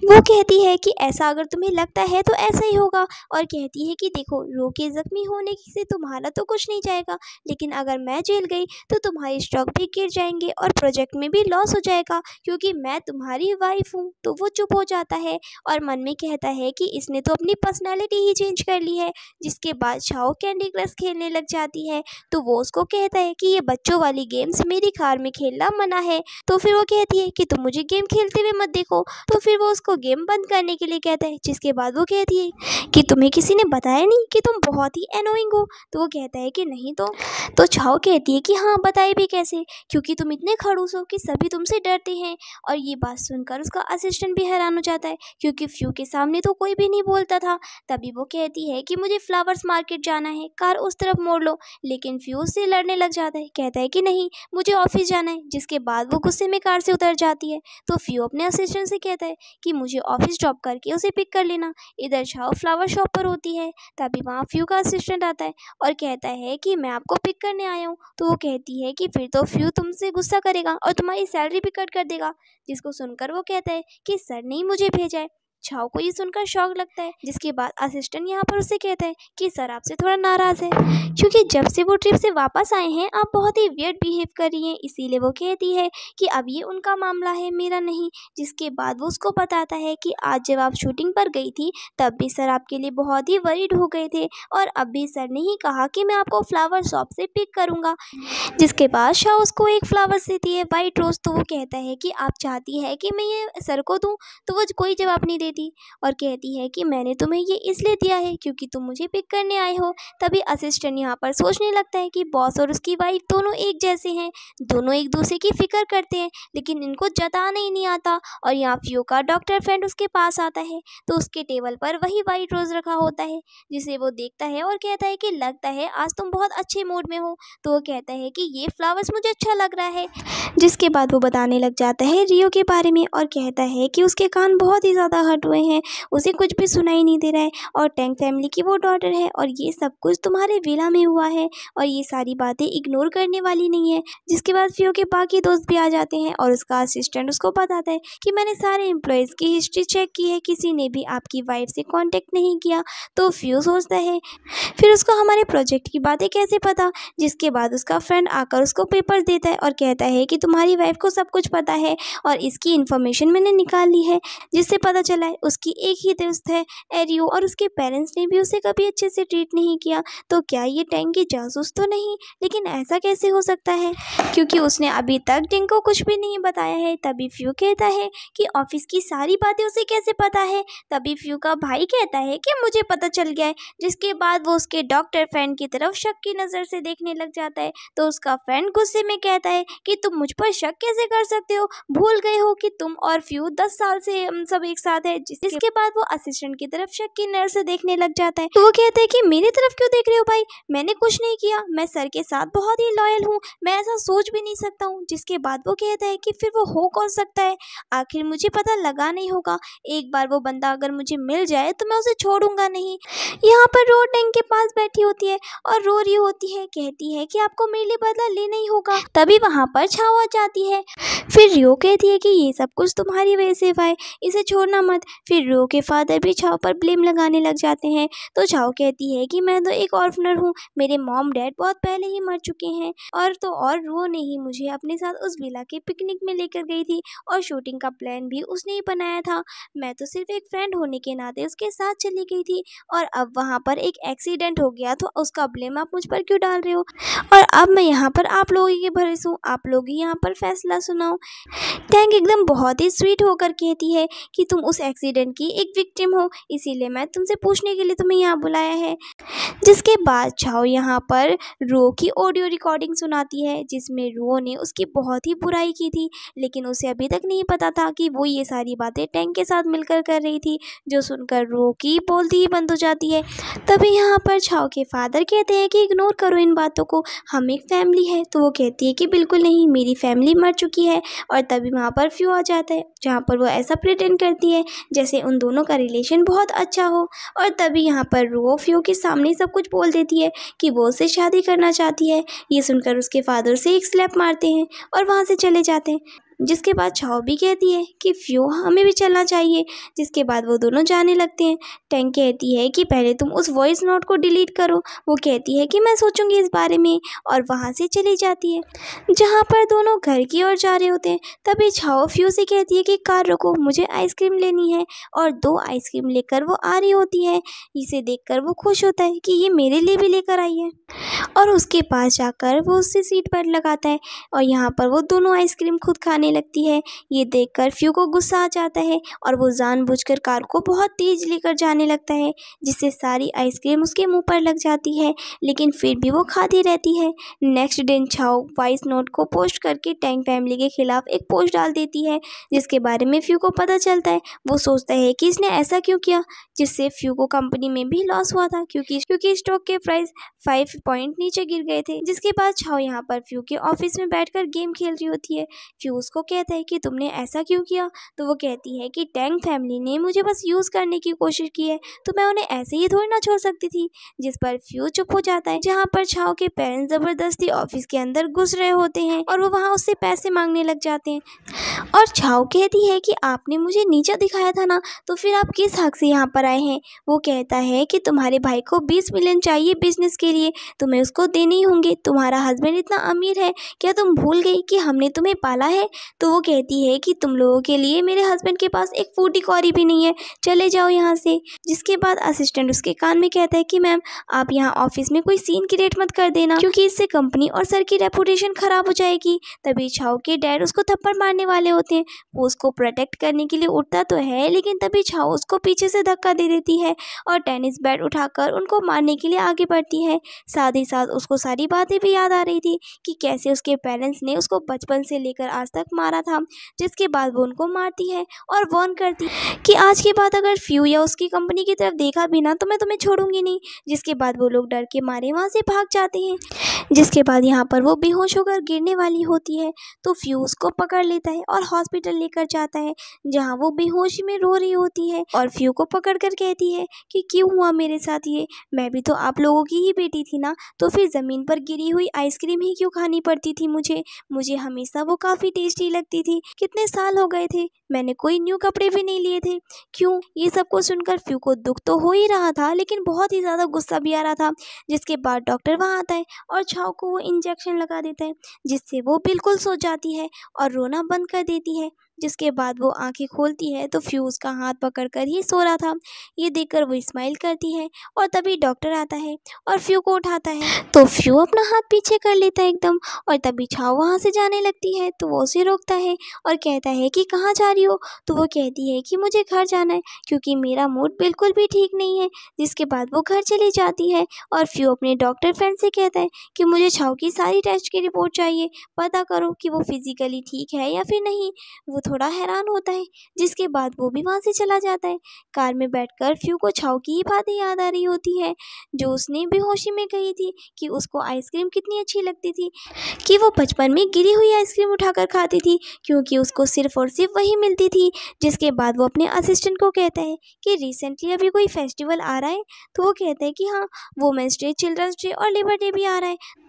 वो कहती है कि ऐसा अगर तुम्हें लगता है तो ऐसा ही होगा और कहती है कि देखो, रो के जख्मी होने से तुम्हारा तो कुछ नहीं जाएगा, लेकिन अगर मैं जेल गई तो तुम्हारे स्टॉक भी गिर जाएंगे और प्रोजेक्ट में भी लॉस हो जाएगा क्योंकि मैं तुम्हारी वाइफ हूँ। तो वो चुप हो जाता है और मन में कहता है कि इसने तो अपनी पर्सनैलिटी ही चेंज कर ली है। जिसके बाद छाओ कैंडी क्रश खेलने लग जाती है। तो वो उसको कहता है कि ये बच्चों वाली गेम्स मेरी कार में खेलना मना है। तो फिर वो कहती है कि तुम मुझे गेम खेलते हुए मत देखो। तो फिर वो उसको गेम बंद करने के लिए कहता है। जिसके बाद वो कहती है कि तुम्हें किसी ने बताया नहीं कि तुम बहुत ही एनोइंग हो? तो वो कहता है कि नहीं। तो छाओ कहती है कि हाँ, बताए भी कैसे, क्योंकि तुम इतने खड़ूस हो कि सभी तुमसे डरते हैं। और ये बात सुनकर उसका असिस्टेंट भी हैरान हो जाता है क्योंकि फ्यू के सामने तो कोई भी नहीं बोलता था। तभी वो कहती है कि मुझे फ्लावर्स मार्केट जाना है, कार उस तरफ मोड़ लो। लेकिन फ्यू से लड़ने लग जाता है, कहता है कि नहीं, मुझे ऑफिस जाना है। जिसके बाद वो गुस्से में कार से उतर जाती है। तो फ्यू अपने असिस्टेंट से कहता है कि मुझे ऑफिस ड्रॉप करके उसे पिक कर लेना। इधर छाओ फ्लावर शॉप पर होती है। तभी वहाँ फ्यू का असिस्टेंट आता है और कहता है कि मैं आपको पिक करने आया हूँ। तो वो कहती है कि फिर तो फ्यू तुमसे गुस्सा करेगा और तुम्हारी सैलरी भी कट कर देगा। जिसको सुनकर वो कहता है कि सर ने ही मुझे भेजा है। छाओ को ये सुनकर शौक लगता है, जिसके बाद असिस्टेंट यहाँ पर उससे कहता है कि सर आपसे थोड़ा नाराज़ है, क्योंकि जब से वो ट्रिप से वापस आए हैं आप बहुत ही वियर्ड बिहेव कर रही हैं। इसीलिए वो कहती है कि अब ये उनका मामला है, मेरा नहीं। जिसके बाद वो उसको बताता है कि आज जब आप शूटिंग पर गई थी तब भी सर आपके लिए बहुत ही वरीड हो गए थे, और अब भी सर ने ही कहा कि मैं आपको फ्लावर शॉप से पिक करूँगा। जिसके बाद शाह उसको एक फ्लावर्स देती है, वाइट रोज़। तो वो कहता है कि आप चाहती है कि मैं ये सर को दूँ, तो वो कोई जवाब नहीं देती और कहती है कि मैंने तुम्हें ये इसलिए दिया है क्योंकि तुम मुझे पिक करने आए हो। तभी असिस्टेंट यहाँ पर सोचने लगता है कि बॉस और उसकी वाइफ दोनों एक जैसे हैं, दोनों एक दूसरे की फिक्र करते हैं, लेकिन इनको जताना ही नहीं आता। और यहाँ फ्यू का डॉक्टर फ्रेंड उसके पास आता है, तो उसके टेबल पर वही वाइट रोज़ रखा होता है, जिसे वो देखता है और कहता है कि लगता है आज तुम बहुत अच्छे मूड में हो। तो वो कहता है कि ये फ्लावर्स मुझे अच्छा लग रहा है। जिसके बाद वो बताने लग जाता है रियो के बारे में और कहता है कि उसके कान बहुत ही ज़्यादा हर्ट हुए हैं, उसे कुछ भी सुनाई नहीं दे रहा है, और टैंग फैमिली की वो डॉटर है और ये सब कुछ तुम्हारे विला में हुआ है और ये सारी बातें इग्नोर करने वाली नहीं है। जिसके बाद फ्यू के बाकी दोस्त भी आ जाते हैं और उसका असिस्टेंट उसको बताता है कि मैंने सारे एम्प्लॉयज़ की हिस्ट्री चेक की है, किसी ने भी आपकी वाइफ से कॉन्टेक्ट नहीं किया। तो फ्यू सोचता है फिर उसको हमारे प्रोजेक्ट की बातें कैसे पता। जिसके बाद उसका फ्रेंड आकर उसको पेपर्स देता है और कहता है कि तुम्हारी वाइफ को सब कुछ पता है और इसकी इन्फॉर्मेशन मैंने निकाल ली है, जिससे पता चला है उसकी एक ही दोस्त है एरियो, और उसके पेरेंट्स ने भी उसे कभी अच्छे से ट्रीट नहीं किया। तो क्या ये टैंग की जासूस तो नहीं? लेकिन ऐसा कैसे हो सकता है, क्योंकि उसने अभी तक टैंग को कुछ भी नहीं बताया है। तभी फ्यू कहता है कि ऑफिस की सारी बातें उसे कैसे पता है। तभी फ्यू का भाई कहता है कि मुझे पता चल गया है। जिसके बाद वो उसके डॉक्टर फ्रेंड की तरफ शक की नज़र से देखने लग जाता है। तो उसका फ्रेंड गुस्से में कहता है कि तुम मुझ पर शक कैसे कर सकते हो, भूल गए हो कि तुम और फ्यू 10 साल से हम सब एक साथ है। जिसके बाद वो असिस्टेंट की तरफ शक की नज़र से देखने लग जाता है। तो वो कहता है कि मेरी तरफ क्यों देख रहे हो भाई, मैंने कुछ नहीं किया, मैं सर के साथ बहुत ही लॉयल हूँ, मैं ऐसा सोच भी नहीं सकता हूँ। जिसके बाद वो कहता है कि फिर वो हो कौन सकता है, आखिर मुझे पता लगा नहीं होगा, एक बार वो बंदा अगर मुझे मिल जाए तो मैं उसे छोड़ूंगा नहीं। यहाँ पर रो टैंक के पास बैठी होती है और रो रही होती है, कहती है कि आपको मेरे लिए बदला लेना ही होगा। तभी वहाँ पर छाओ आ जाती है। फिर रियो कहती है कि ये सब कुछ तुम्हारी वजह से हुआ है, इसे छोड़ना मत। फिर रियो के फादर भी छाओ पर ब्लेम लगाने लग जाते हैं। तो छाओ कहती है कि मैं तो एक ऑर्फनर हूँ, मेरे मॉम डैड बहुत पहले ही मर चुके हैं, और वो ने ही मुझे अपने साथ उस विला के पिकनिक में लेकर गई थी और शूटिंग का प्लान भी उसने ही बनाया था। मैं तो सिर्फ एक फ्रेंड होने के नाते उसके साथ चली गई थी, और अब वहाँ पर एक एक्सीडेंट हो गया तो उसका ब्लेम आप मुझ पर क्यों डाल रहे हो, और अब मैं यहाँ पर आप लोगों के भरोसे हूँ, आप लोग ही यहाँ पर फैसला सुनाओ। टैंग एकदम बहुत ही स्वीट होकर कहती है कि तुम उस एक्सीडेंट की एक विक्टिम हो, इसीलिए मैं तुमसे पूछने के लिए तुम्हें यहाँ बुलाया है। जिसके बाद छाओ यहाँ पर रो की ऑडियो रिकॉर्डिंग सुनाती है, जिसमें रो ने उसकी बहुत ही बुराई की थी, लेकिन उसे अभी तक नहीं पता था कि वो ये सारी बातें टैंग के साथ मिलकर कर रही थी, जो सुनकर रो की बोलती ही बंद हो जाती है। तभी यहाँ पर छाओ के फादर कहते हैं कि इग्नोर करो इन बातों को, हम एक फैमिली है। तो वो कहती है कि बिल्कुल नहीं, मेरी फैमिली मर चुकी है। और तभी वहाँ पर फ्यू आ जाता है, जहाँ पर वो ऐसा प्रिटेंड करती है जैसे उन दोनों का रिलेशन बहुत अच्छा हो। और तभी यहाँ पर रो फ्यू के सामने सब कुछ बोल देती है कि वो उससे शादी करना चाहती है। ये सुनकर उसके फादर से एक स्लैप मारते हैं और वहाँ से चले जाते हैं। जिसके बाद छाओ भी कहती है कि फ्यू हमें भी चलना चाहिए। जिसके बाद वो दोनों जाने लगते हैं। टैंग कहती है कि पहले तुम उस वॉइस नोट को डिलीट करो। वो कहती है कि मैं सोचूंगी इस बारे में, और वहाँ से चली जाती है। जहाँ पर दोनों घर की ओर जा रहे होते हैं, तभी छाओ फ्यू से कहती है कि कार रोको, मुझे आइसक्रीम लेनी है, और 2 आइसक्रीम लेकर वो आ रही होती है। इसे देखकर वो खुश होता है कि ये मेरे लिए भी लेकर आई है, और उसके पास जाकर वो उससे सीट बेल्ट लगाता है, और यहाँ पर वो दोनों आइसक्रीम खुद खाने लगती है। ये देखकर फ्यू को गुस्सा आ जाता है और वो जानबूझकर कार को बहुत तेज लेकर जाने लगता है, जिससे सारी आइसक्रीम उसके मुंह पर लग जाती है, लेकिन फिर भी वो खाती रहती है। नेक्स्ट दिन छाओ वॉइस नोट को पोस्ट करके टैंग फैमिली के खिलाफ एक पोस्ट डाल देती है, जिसके बारे में फ्यू को पता चलता है। वो सोचता है कि इसने ऐसा क्यों किया, जिससे फ्यू को कंपनी में भी लॉस हुआ था, क्योंकि स्टॉक के प्राइस 5 पॉइंट नीचे गिर गए थे। जिसके बाद छाओ यहाँ पर फ्यू के ऑफिस में बैठकर गेम खेल रही होती है। फ्यू उसको उसको कहता है कि तुमने ऐसा क्यों किया। तो वो कहती है कि टैंग फैमिली ने मुझे बस यूज़ करने की कोशिश की है, तो मैं उन्हें ऐसे ही थोड़ी ना छोड़ सकती थी। जिस पर फ्यू चुप हो जाता है, जहाँ पर छाओ के पेरेंट्स ज़बरदस्ती ऑफिस के अंदर घुस रहे होते हैं और वो वहाँ उससे पैसे मांगने लग जाते हैं। और छाओ कहती है कि आपने मुझे नीचा दिखाया था ना, तो फिर आप किस हक से यहाँ पर आए हैं। वो कहता है कि तुम्हारे भाई को 20 मिलियन चाहिए बिजनेस के लिए, तुम्हें उसको देने ही होंगे। तुम्हारा हस्बैंड इतना अमीर है, क्या तुम भूल गई कि हमने तुम्हें पाला है। तो वो कहती है कि तुम लोगों के लिए मेरे हस्बैंड के पास एक फूटी कौड़ी भी नहीं है, चले जाओ यहाँ से। जिसके बाद असिस्टेंट उसके कान में कहता है कि मैम आप यहाँ ऑफिस में कोई सीन क्रिएट मत कर देना, क्योंकि इससे कंपनी और सर की रेपुटेशन खराब हो जाएगी। तभी छाओ के डैड उसको थप्पड़ मारने वाले होते हैं। वो उसको प्रोटेक्ट करने के लिए उठता तो है, लेकिन तभी छाओ उसको पीछे से धक्का दे देती है और टेनिस बैट उठाकर उनको मारने के लिए आगे बढ़ती है। साथ ही साथ उसको सारी बातें भी याद आ रही थी कि कैसे उसके पेरेंट्स ने उसको बचपन से लेकर आज तक मारा था। जिसके बाद वो उनको मारती है और वार्न करती है कि आज के बाद अगर फ्यू या उसकी कंपनी की तरफ देखा भी ना, तो मैं तुम्हें छोड़ूंगी नहीं। जिसके बाद वो लोग डर के मारे वहाँ से भाग जाते हैं। जिसके बाद यहाँ पर वो बेहोश होकर गिरने वाली होती है, तो फ्यू उसको पकड़ लेता है और हॉस्पिटल लेकर जाता है, जहाँ वो बेहोशी में रो रही होती है और फ्यू को पकड़कर कहती है कि क्यों हुआ मेरे साथ ये, मैं भी तो आप लोगों की ही बेटी थी ना, तो फिर ज़मीन पर गिरी हुई आइसक्रीम ही क्यों खानी पड़ती थी मुझे हमेशा वो काफ़ी टेस्टी लगती थी। कितने साल हो गए थे, मैंने कोई न्यू कपड़े भी नहीं लिए थे। क्यों। ये सब को सुनकर फ्यू को दुख तो हो ही रहा था, लेकिन बहुत ही ज़्यादा गुस्सा भी आ रहा था। जिसके बाद डॉक्टर वहाँ आता है और छाओ को वो इंजेक्शन लगा देता है, जिससे वो बिल्कुल सो जाती है और रोना बंद कर देती है। जिसके बाद वो आंखें खोलती है तो फ्यू उसका हाथ पकड़कर ही सो रहा था। ये देखकर वो स्माइल करती है और तभी डॉक्टर आता है और फ्यू को उठाता है, तो फ्यू अपना हाथ पीछे कर लेता है एकदम। और तभी छाओ वहाँ से जाने लगती है, तो वो उसे रोकता है और कहता है कि कहाँ जा रही हो। तो वो कहती है कि मुझे घर जाना है, क्योंकि मेरा मूड बिल्कुल भी ठीक नहीं है। जिसके बाद वो घर चली जाती है और फ्यू अपने डॉक्टर फ्रेंड से कहता है कि मुझे छाओ की सारी टेस्ट की रिपोर्ट चाहिए, पता करो कि वो फिजिकली ठीक है या फिर नहीं। वो थोड़ा हैरान होता है। जिसके बाद वो भी वहाँ से चला जाता है। कार में बैठकर फ्यू को छाओ की ही बातें याद आ रही होती है, जो उसने बेहोशी में कही थी कि उसको आइसक्रीम कितनी अच्छी लगती थी, कि वो बचपन में गिरी हुई आइसक्रीम उठाकर खाती थी, क्योंकि उसको सिर्फ और सिर्फ वही मिलती थी। जिसके बाद वो अपने असिस्टेंट को कहता है कि रिसेंटली अभी कोई फेस्टिवल आ रहा है। तो वो कहता है कि हाँ, वुमेंस डे, चिल्ड्रंस डे और लेबर डे भी आ रहा है।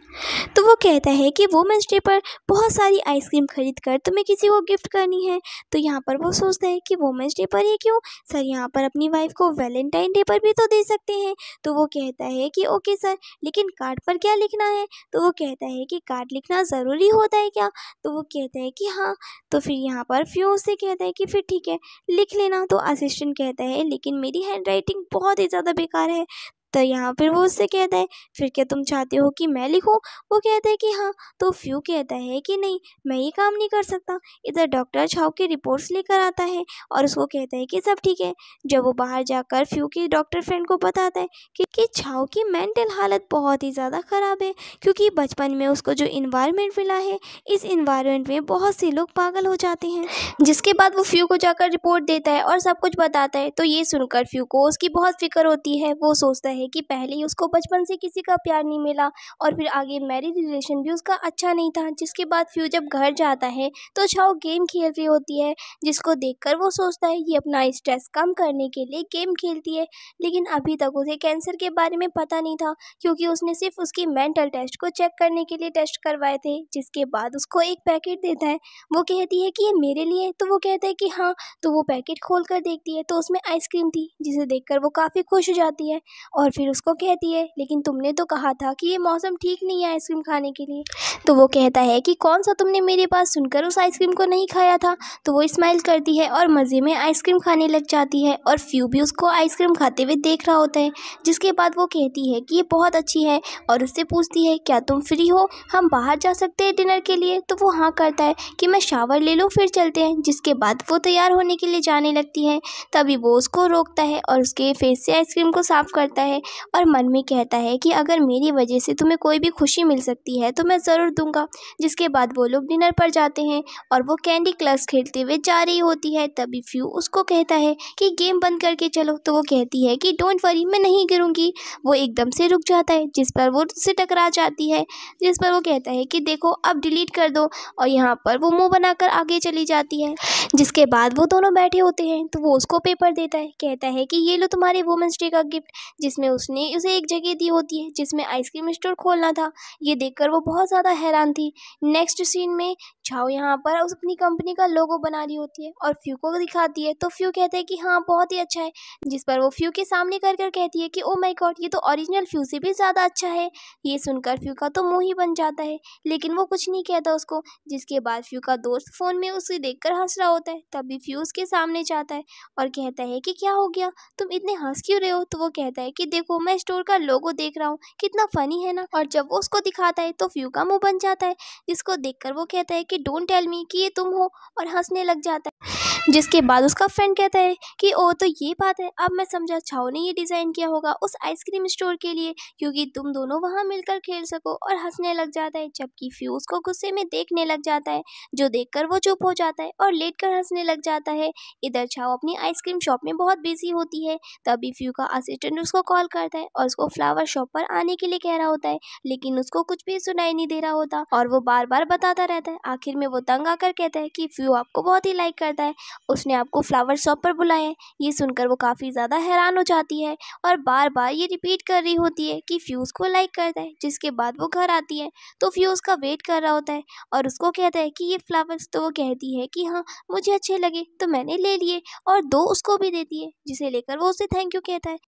तो वो कहता है कि वुमेंस डे पर बहुत सारी आइसक्रीम खरीद कर तुम्हें किसी को गिफ्ट करनी है। तो यहाँ पर वो सोचता है कि वुमेंस डे पर ही क्यों, सर यहाँ पर अपनी वाइफ को वैलेंटाइन डे पर भी तो दे सकते हैं। तो वो कहता है कि ओके सर, लेकिन कार्ड पर क्या लिखना है। तो वो कहता है कि कार्ड लिखना ज़रूरी होता है क्या। तो वो कहता है कि हाँ। तो फिर यहाँ पर फ्यू से कहता है कि फिर ठीक है, लिख लेना। तो असिस्टेंट कहता है लेकिन मेरी हैंड राइटिंग बहुत ही ज़्यादा बेकार है। तो यहाँ पर वो उससे कहता है फिर क्या तुम चाहते हो कि मैं लिखूं। वो कहता है कि हाँ। तो फ्यू कहता है कि नहीं, मैं ये काम नहीं कर सकता। इधर डॉक्टर छाओ की रिपोर्ट्स लेकर आता है और उसको कहता है कि सब ठीक है। जब वो बाहर जाकर फ्यू के डॉक्टर फ्रेंड को बताता है कि छाओ की मेंटल हालत बहुत ही ज़्यादा ख़राब है, क्योंकि बचपन में उसको जो इन्वायरमेंट मिला है, इस इन्वायरमेंट में बहुत से लोग पागल हो जाते हैं। जिसके बाद वो फ्यू को जाकर रिपोर्ट देता है और सब कुछ बताता है। तो ये सुनकर फ्यू को उसकी बहुत फिक्र होती है। वो सोचता है कि पहले ही उसको बचपन से किसी का प्यार नहीं मिला और फिर आगे मैरिज रिलेशन भी उसका अच्छा नहीं था। जिसके बाद फ्यू जब घर जाता है तो छाओ गेम खेल रही होती है, जिसको देखकर वो सोचता है ये अपना स्ट्रेस कम करने के लिए गेम खेलती है। लेकिन अभी तक उसे कैंसर के बारे में पता नहीं था, क्योंकि उसने सिर्फ उसकी मेंटल टेस्ट को चेक करने के लिए टेस्ट करवाए थे। जिसके बाद उसको एक पैकेट देता है। वो कहती है कि ये मेरे लिए। तो वो कहता है कि हाँ। तो वो पैकेट खोल कर देखती है तो उसमें आइसक्रीम थी, जिसे देखकर वो काफ़ी खुश हो जाती है और फिर उसको कहती है लेकिन तुमने तो कहा था कि ये मौसम ठीक नहीं है आइसक्रीम खाने के लिए। तो वो कहता है कि कौन सा तुमने मेरी बात सुनकर उस आइसक्रीम को नहीं खाया था। तो वो स्माइल करती है और मज़े में आइसक्रीम खाने लग जाती है और फ्यू भी उसको आइसक्रीम खाते हुए देख रहा होता है। जिसके बाद वो कहती है कि ये बहुत अच्छी है और उससे पूछती है क्या तुम फ्री हो, हम बाहर जा सकते हैं डिनर के लिए। तो वो हाँ करता है कि मैं शावर ले लूँ फिर चलते हैं। जिसके बाद वो तैयार होने के लिए जाने लगती है। तभी वो उसको रोकता है और उसके फेस से आइसक्रीम को साफ़ करता है है और मन में कहता है कि अगर मेरी वजह से तुम्हें कोई भी खुशी मिल सकती है तो मैं ज़रूर दूंगा। जिसके बाद वो लोग डिनर पर जाते हैं और वो कैंडी क्रश खेलते हुए जा रही होती है। तभी फ्यू उसको कहता है कि गेम बंद करके चलो, तो वो कहती है कि डोंट वरी, मैं नहीं गिरूंगी। वो एकदम से रुक जाता है, जिस पर वो उससे टकरा जाती है, जिस पर वो कहता है कि देखो अब डिलीट कर दो, और यहाँ पर वो मुंह बनाकर आगे चली जाती है। जिसके बाद वो दोनों बैठे होते हैं तो वो उसको पेपर देता है, कहता है कि ये लो तुम्हारे वुमेंस डे का गिफ्ट, जिसमें उसने उसे एक जगह दी होती है जिसमें आइसक्रीम स्टोर खोलना था। ये देखकर वो बहुत ज़्यादा हैरान थी। नेक्स्ट सीन में छाओ यहाँ पर उस अपनी कंपनी का लोगो बना रही होती है और फ्यू को दिखाती है, तो फ्यू कहता है कि हाँ बहुत ही अच्छा है। जिस पर वो फ्यू के सामने कर कर कहती है कि ओ माय गॉड, ये तो ओरिजिनल फ्यू से भी ज़्यादा अच्छा है। ये सुनकर फ्यू का तो मुंह ही बन जाता है, लेकिन वो कुछ नहीं कहता उसको। जिसके बाद फ्यू का दोस्त फ़ोन में उसे देखकर हंस रहा होता है। तभी फ्यू उसके सामने जाता है और कहता है कि क्या हो गया, तुम इतने हंस क्यों रहे हो। तो वो कहता है कि देखो मैं स्टोर का लोगो देख रहा हूँ, कितना फ़नी है ना। और जब वो उसको दिखाता है तो फ्यू का मुंह बन जाता है, जिसको देखकर वो कहता है कि डोंट टेल मी कि ये तुम हो, और हंसने लग जाता है। जिसके बाद उसका फ्रेंड कहता है कि ओ तो ये बात है, अब मैं समझा छाओ ने ये डिज़ाइन किया होगा उस आइसक्रीम स्टोर के लिए, क्योंकि तुम दोनों वहाँ मिलकर खेल सको। और हंसने लग जाता है, जबकि फ्यू उसको गुस्से में देखने लग जाता है, जो देखकर वो चुप हो जाता है और लेट कर हंसने लग जाता है। इधर छाओ अपनी आइसक्रीम शॉप में बहुत बिजी होती है। तभी फ्यू का असिस्टेंट उसको कॉल करता है और उसको फ्लावर शॉप पर आने के लिए कह रहा होता है, लेकिन उसको कुछ भी सुनाई नहीं दे रहा होता और वो बार बार बताता रहता है। आखिर में वो तंग आकर कहता है कि फ्यू आपको बहुत ही लाइक करता है, उसने आपको फ्लावर शॉप पर बुलाया है। ये सुनकर वो काफ़ी ज़्यादा हैरान हो जाती है और बार बार ये रिपीट कर रही होती है कि फ्यूज़ को लाइक करता है। जिसके बाद वो घर आती है तो फ्यूज़ का वेट कर रहा होता है और उसको कहता है कि ये फ्लावर्स, तो वो कहती है कि हाँ मुझे अच्छे लगे तो मैंने ले लिए, और दो उसको भी देती है, जिसे लेकर वो उसे थैंक यू कहता है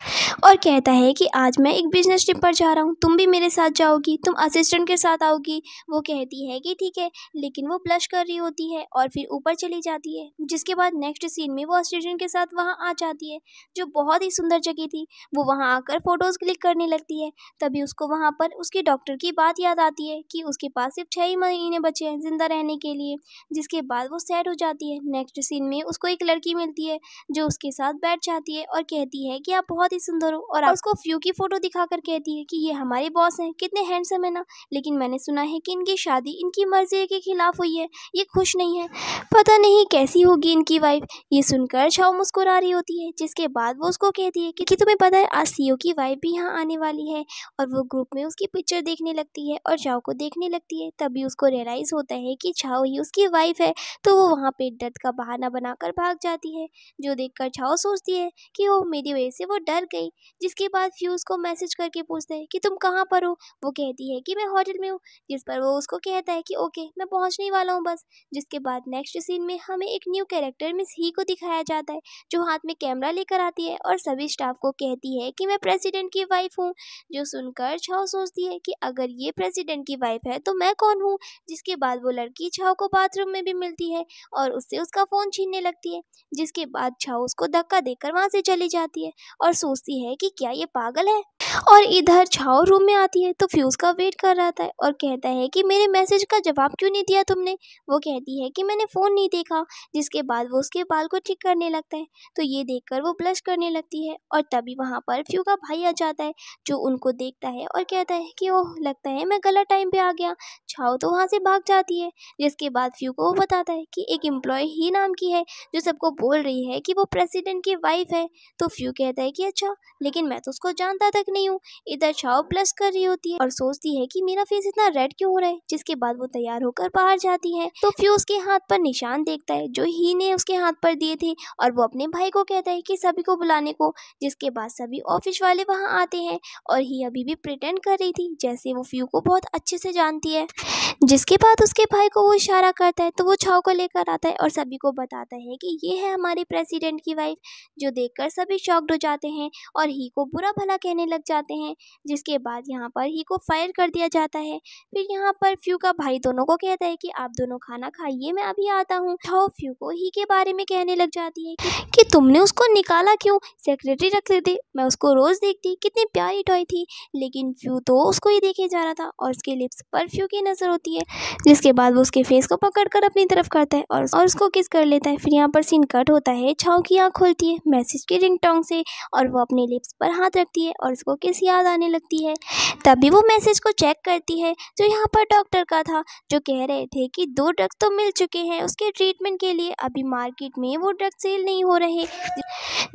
और कहता है कि आज मैं एक बिजनेस ट्रिप पर जा रहा हूँ, तुम भी मेरे साथ जाओगी, तुम असिस्टेंट के साथ आओगी। वो कहती है कि ठीक है, लेकिन वो ब्लश कर रही होती है और फिर ऊपर चली जाती है। जिसके बाद नेक्स्ट सीन में वो असिस्टेंट के साथ वहाँ आ जाती है, जो बहुत ही सुंदर जगह थी। वो वहाँ आकर फोटोज़ क्लिक करने लगती है। तभी उसको वहाँ पर उसके डॉक्टर की बात याद आती है कि उसके पास सिर्फ 6 ही महीने बचे हैं जिंदा रहने के लिए। जिसके बाद वो सैड हो जाती है। नेक्स्ट सीन में उसको एक लड़की मिलती है जो उसके साथ बैठ जाती है और कहती है कि आप बहुत ही सुंदर हो, और उसको फ्यू की फ़ोटो दिखाकर कहती है कि ये हमारे बॉस हैं, कितने हैंडसम है ना, लेकिन मैंने सुना है कि इनकी शादी इनकी मर्जी के खिलाफ हुई है, ये खुश नहीं है, पता नहीं कैसी होगी इनकी वाइफ। ये सुनकर छाओ मुस्कुरा रही होती है। जिसके बाद वो उसको कहती है कि तुम्हें पता है आज सीईओ की वाइफ भी यहाँ आने वाली है, और वो ग्रुप में उसकी पिक्चर देखने लगती है और छाओ को देखने लगती है। तभी उसको रियलाइज़ होता है कि छाओ ही उसकी वाइफ है, तो वो वहाँ पे दर्द का बहाना बनाकर भाग जाती है, जो देखकर छाओ सोचती है कि ओह मेरी वजह से वो डर गई। जिसके बाद फ्यूज़ को मैसेज करके पूछता है कि तुम कहाँ पर हो। वो कहती है कि मैं होटल में हूँ, जिस पर वो उसको कहता है कि ओके मैं पहुँचने वाला हूँ बस। जिसके बाद नेक्स्ट सीन में हमें एक न्यू कैरेक्टर मिस ही को दिखाया जाता है, जो हाथ में कैमरा लेकर आती है और सभी स्टाफ को कहती है कि मैं प्रेसिडेंट की वाइफ हूँ। जो सुनकर छाओ सोचती है कि अगर ये प्रेसिडेंट की वाइफ है तो मैं कौन हूँ। जिसके बाद वो लड़की छाओ को बाथरूम में भी मिलती है और उससे उसका फ़ोन छीनने लगती है। जिसके बाद छाओ उसको धक्का देकर वहाँ से चली जाती है और सोचती है कि क्या ये पागल है। और इधर छाओ रूम में आती है तो फ्यूज़ का वेट कर रहा था और कहता है कि मेरे मैसेज का जवाब क्यों नहीं दिया तुमने। वो कहती है कि मैंने फ़ोन नहीं देखा। जिसके बाद वो उसके बाल को ठीक करने लगता है, तो ये देखकर वो ब्लश करने लगती है। और तभी वहाँ पर फ्यू का भाई आ जाता है, जो उनको देखता है और कहता है कि ओह लगता है मैं गलत टाइम पे आ गया। छाओ तो वहाँ से भाग जाती है। जिसके बाद फ्यू को वो बताता है कि एक एम्प्लॉय ही नाम की है जो सबको बोल रही है कि वो प्रेसिडेंट की वाइफ है। तो फ्यू कहता है कि अच्छा, लेकिन मैं तो उसको जानता तक नहीं हूँ। इधर छाओ ब्लश कर रही होती है और सोचती है कि मेरा फेस इतना रेड क्यों हो रहा है। जिसके बाद वो तैयार होकर बाहर जाती है तो फ्यू उसके हाथ पर निशान देखता है जो ही ने उसके हाथ पर दिए थे, और वो अपने भाई को कहता है कि सभी को बुलाने को। जिसके बाद सभी ऑफिस वाले वहाँ आते हैं और ही अभी भी प्रिटेंड कर रही थी जैसे वो फ्यू को बहुत अच्छे से जानती है। जिसके बाद उसके भाई को वो इशारा करता है तो वो छाओ को लेकर आता है और सभी को बताता है कि ये है हमारे प्रेसिडेंट की वाइफ। जो देखकर सभी शॉक्ड हो जाते हैं और ही को बुरा भला कहने लग जाते हैं। जिसके बाद यहाँ पर ही को फायर कर दिया जाता है। फिर यहाँ पर फ्यू का भाई दोनों को कहता है कि आप दोनों खाना खाइए, मैं अभी आता हूँ। छाओ फ्यू को ही के बारे में कहने लग जाती है कि तुमने उसको निकाला क्यों, सेक्रेटरी रख लेते, मैं उसको रोज देखती, कितनी प्यारी टॉय थी। लेकिन फ्यू तो उसको ही देखे जा रहा था और उसके लिप्स पर फ्यू की नजर होती है। जिसके बाद वो उसके फेस को पकड़कर अपनी तरफ करता है और उसको किस कर लेता है। फिर यहाँ पर सीन कट होता है, छाओ की आँख खुलती है मैसेज की रिंगटोन से और वो अपने लिप्स पर हाथ रखती है और उसको किस याद आने लगती है। तभी वो मैसेज को चेक करती है जो यहाँ पर डॉक्टर का था, जो कह रहे थे कि 2 ड्रग्स तो मिल चुके हैं उसके ट्रीटमेंट के लिए, अभी मार्केट में वो ड्रग सेल नहीं हो रहे।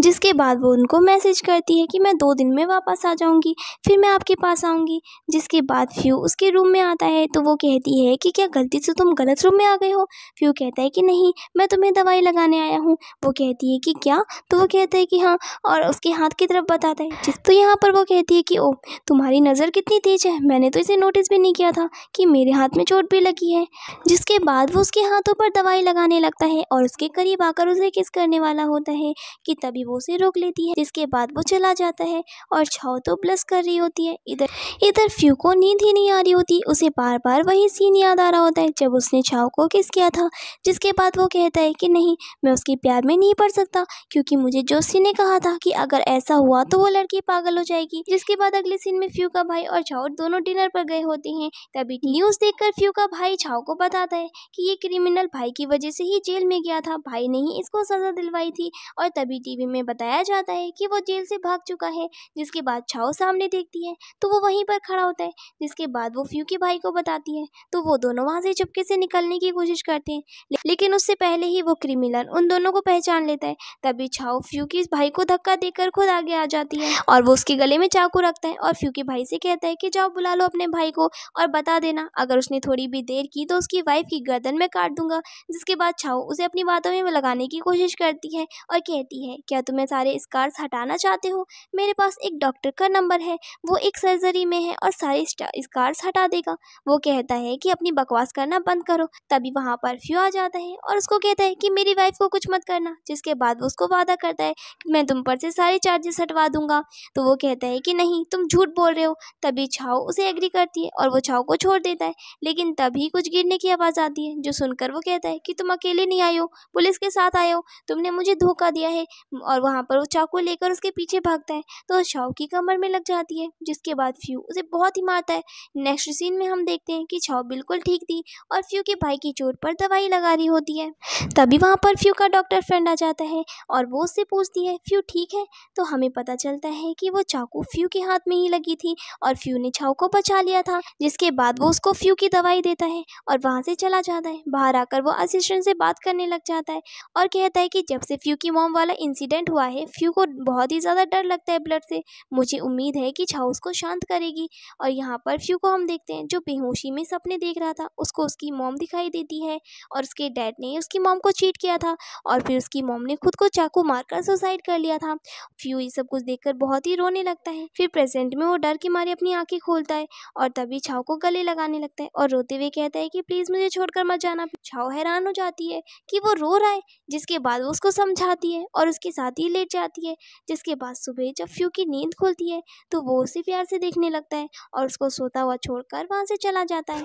जिसके बाद वो उनको मैसेज करती है कि मैं 2 दिन में वापस आ जाऊंगी, फिर मैं आपके पास आऊंगी। जिसके बाद फ्यू उसके रूम में आता है तो वो कहती है कि क्या गलती से तुम गलत रूम में आ गए हो। फ्यू कहता है कि नहीं, मैं तुम्हें दवाई लगाने आया हूँ। वो कहती है कि क्या, तो वो कहता है कि हाँ, और उसके हाथ की तरफ बताता है। तो यहाँ पर वो कहती है कि ओ, तुम्हारी नज़र कितनी तेज है, मैंने तो इसे नोटिस भी नहीं किया था कि मेरे हाथ में चोट भी लगी है। जिसके बाद वो उसके हाथों पर दवाई लगाने लगता है और उसके करीब आकर उसे किस करने वाला होता है कि तभी वो उसे रोक लेती है। जिसके बाद वो चला जाता है और छाव तो ब्लश कर रही होती है। इधर इधर फ्यू को नींद ही नहीं आ रही होती, उसे बार बार वही सीन याद आ रहा होता है जब उसने छाव को किस किया था। जिसके बाद वो कहता है कि नहीं, मैं उसके प्यार में नहीं पड़ सकता, क्योंकि मुझे जोशी ने कहा था कि अगर ऐसा हुआ तो वो लड़की पागल हो जाएगी। जिसके बाद अगले सीन में फ्यू का भाई और छाव दोनों डिनर पर गए होते हैं। तभी न्यूज़ देखकर फ्यू का भाई छाव को बताता है कि ये क्रिमिनल भाई की वजह से ही जेल में गया था, भाई ने ही इसको सजा दिलवाई थी। और तभी टीवी में बताया जाता है कि वो जेल से भाग चुका है। जिसके बाद छाव सामने देखती है तो वो वहीं पर खड़ा होता है। जिसके बाद वो फ्यू के भाई को बताती है तो वो दोनों वहां से चुपके से निकलने की कोशिश करते हैं, लेकिन उससे पहले ही वो क्रिमिनल उन दोनों को पहचान लेता है। तभी छाव फ्यू के भाई को धक्का देकर खुद आगे आ जाती है और वो उसके गले में चाकू रखता है और फ्यू के भाई से कहता है कि जाओ बुला लो अपने भाई को और बता देना, अगर उसने थोड़ी भी देर की तो उसकी वाइफ की गर्दन में काट दूंगा। जिसके बाद छाव उसे अपनी बातों में लगाने की कोशिश करती है और कहती है, क्या तुम्हें सारे स्कार्स हटाना चाहते हो, मेरे पास एक डॉक्टर का नंबर है, वो एक सर्जरी में है और सारे स्कार्स हटा देगा। वो कहता है कि अपनी बकवास करना बंद करो। तभी वहाँ पर फ्यू आ जाता है और उसको कहता है कि मेरी वाइफ को कुछ मत करना। जिसके बाद वो उसको वादा करता है कि मैं तुम पर से सारे चार्जेस हटवा दूंगा। तो वो कहता है कि नहीं, तुम झूठ बोल रहे हो। तभी छाव उसे एग्री करती है और वो छाव को छोड़ देता है, लेकिन तभी कुछ गिरने की आवाज़ आती है जो सुनकर वो कहता है कि तुम अकेले नहीं आए हो, पुलिस के साथ आए हो, तुमने मुझे धोखा दिया है। और वहाँ पर वो चाकू लेकर उसके पीछे भागता है तो छाव की कमर में लग जाती है। जिसके बाद फ्यू उसे बहुत ही मारता है। नेक्स्ट सीन में हम देखते हैं कि छाव बिल्कुल ठीक थी और फ्यू के भाई की चोट पर दवाई लगा रही होती है। तभी वहाँ पर फ्यू का डॉक्टर फ्रेंड आ जाता है और वो उससे पूछती है फ्यू ठीक है। तो हमें पता चलता है कि वो चाकू फ्यू के हाथ में ही लगी थी और फ्यू ने छाव को बचा लिया था। जिसके बाद वो उसको फ्यू की दवाई देता है और वहाँ से चला जाता है। बाहर आकर वो असिस्टेंट से बात करने लग जाता है और कहता है कि जब से फ्यू की मॉम वाला इंसिडेंट हुआ है फ्यू को बहुत ही ज़्यादा डर लगता है ब्लड से, मुझे उम्मीद है कि छाव उसको शांत करेगी। और यहाँ पर फ्यू को हम देखते हैं जो बेहोशी में सपने देख रहा था, उसको उसकी मॉम दिखाई देती है और उसके डैड ने उसकी मॉम को चीट किया था और फिर उसकी मॉम ने खुद को चाकू मारकर सुसाइड कर लिया था। फ्यू ये सब कुछ देखकर बहुत ही रोने लगता है। फिर प्रेजेंट में वो डर के मारे अपनी आंखें खोलता है और तभी छाव को गले लगाने लगता है और रोते हुए कहता है कि प्लीज़ मुझे छोड़कर मत जाना। छाव हैरान हो जाती है कि वो रो रहा है। जिसके बाद वो उसको समझाती है और उसके साथ ही लेट जाती है। जिसके बाद सुबह जब फ्यू की नींद खुलती है तो वो उसे प्यार से देखने लगता है और उसको सोता हुआ छोड़कर वहाँ से चला जाता है।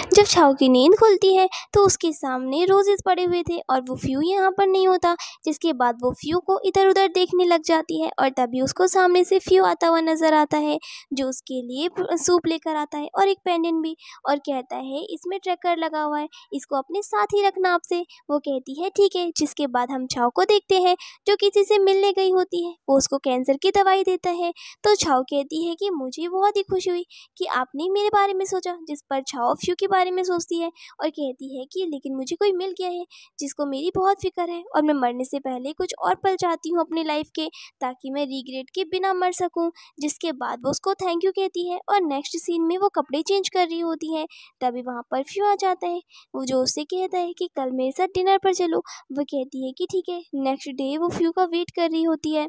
जब छाव की नींद खुलती है तो उसके सामने रोजेस पड़े हुए थे और वो फ्यू यहाँ पर नहीं होता। जिसके बाद वो फ्यू को इधर उधर देखने लग जाती है और तभी उसको सामने से फ्यू आता हुआ नजर आता है जो उसके लिए सूप लेकर आता है और एक पेंडेंट भी, और कहता है इसमें ट्रैकर लगा हुआ है, इसको अपने साथ ही रखना आपसे। वो कहती है ठीक है। जिसके बाद हम छाव को देखते हैं जो किसी से मिलने गई होती है, वो उसको कैंसर की दवाई देता है। तो छाव कहती है कि मुझे बहुत ही खुशी हुई कि आपने मेरे बारे में सोचा। जिस पर छाव फ्यू के बारे में सोचती है और कहती है कि लेकिन मुझे कोई मिल गया है जिसको मेरी बहुत फिक्र है और मैं मरने से पहले कुछ और पल चाहती हूँ अपनी लाइफ के, ताकि मैं रिग्रेट के बिना मर सकूँ। जिसके बाद वो उसको थैंक यू कहती है और नेक्स्ट सीन में वो कपड़े चेंज कर रही होती है। तभी वहाँ पर फ्यू आ जाता है, वो जो उससे कहता है कि कल मेरे साथ डिनर पर चलो। वो कहती है कि ठीक है। नेक्स्ट डे वो फ्यू का वेट कर रही होती है।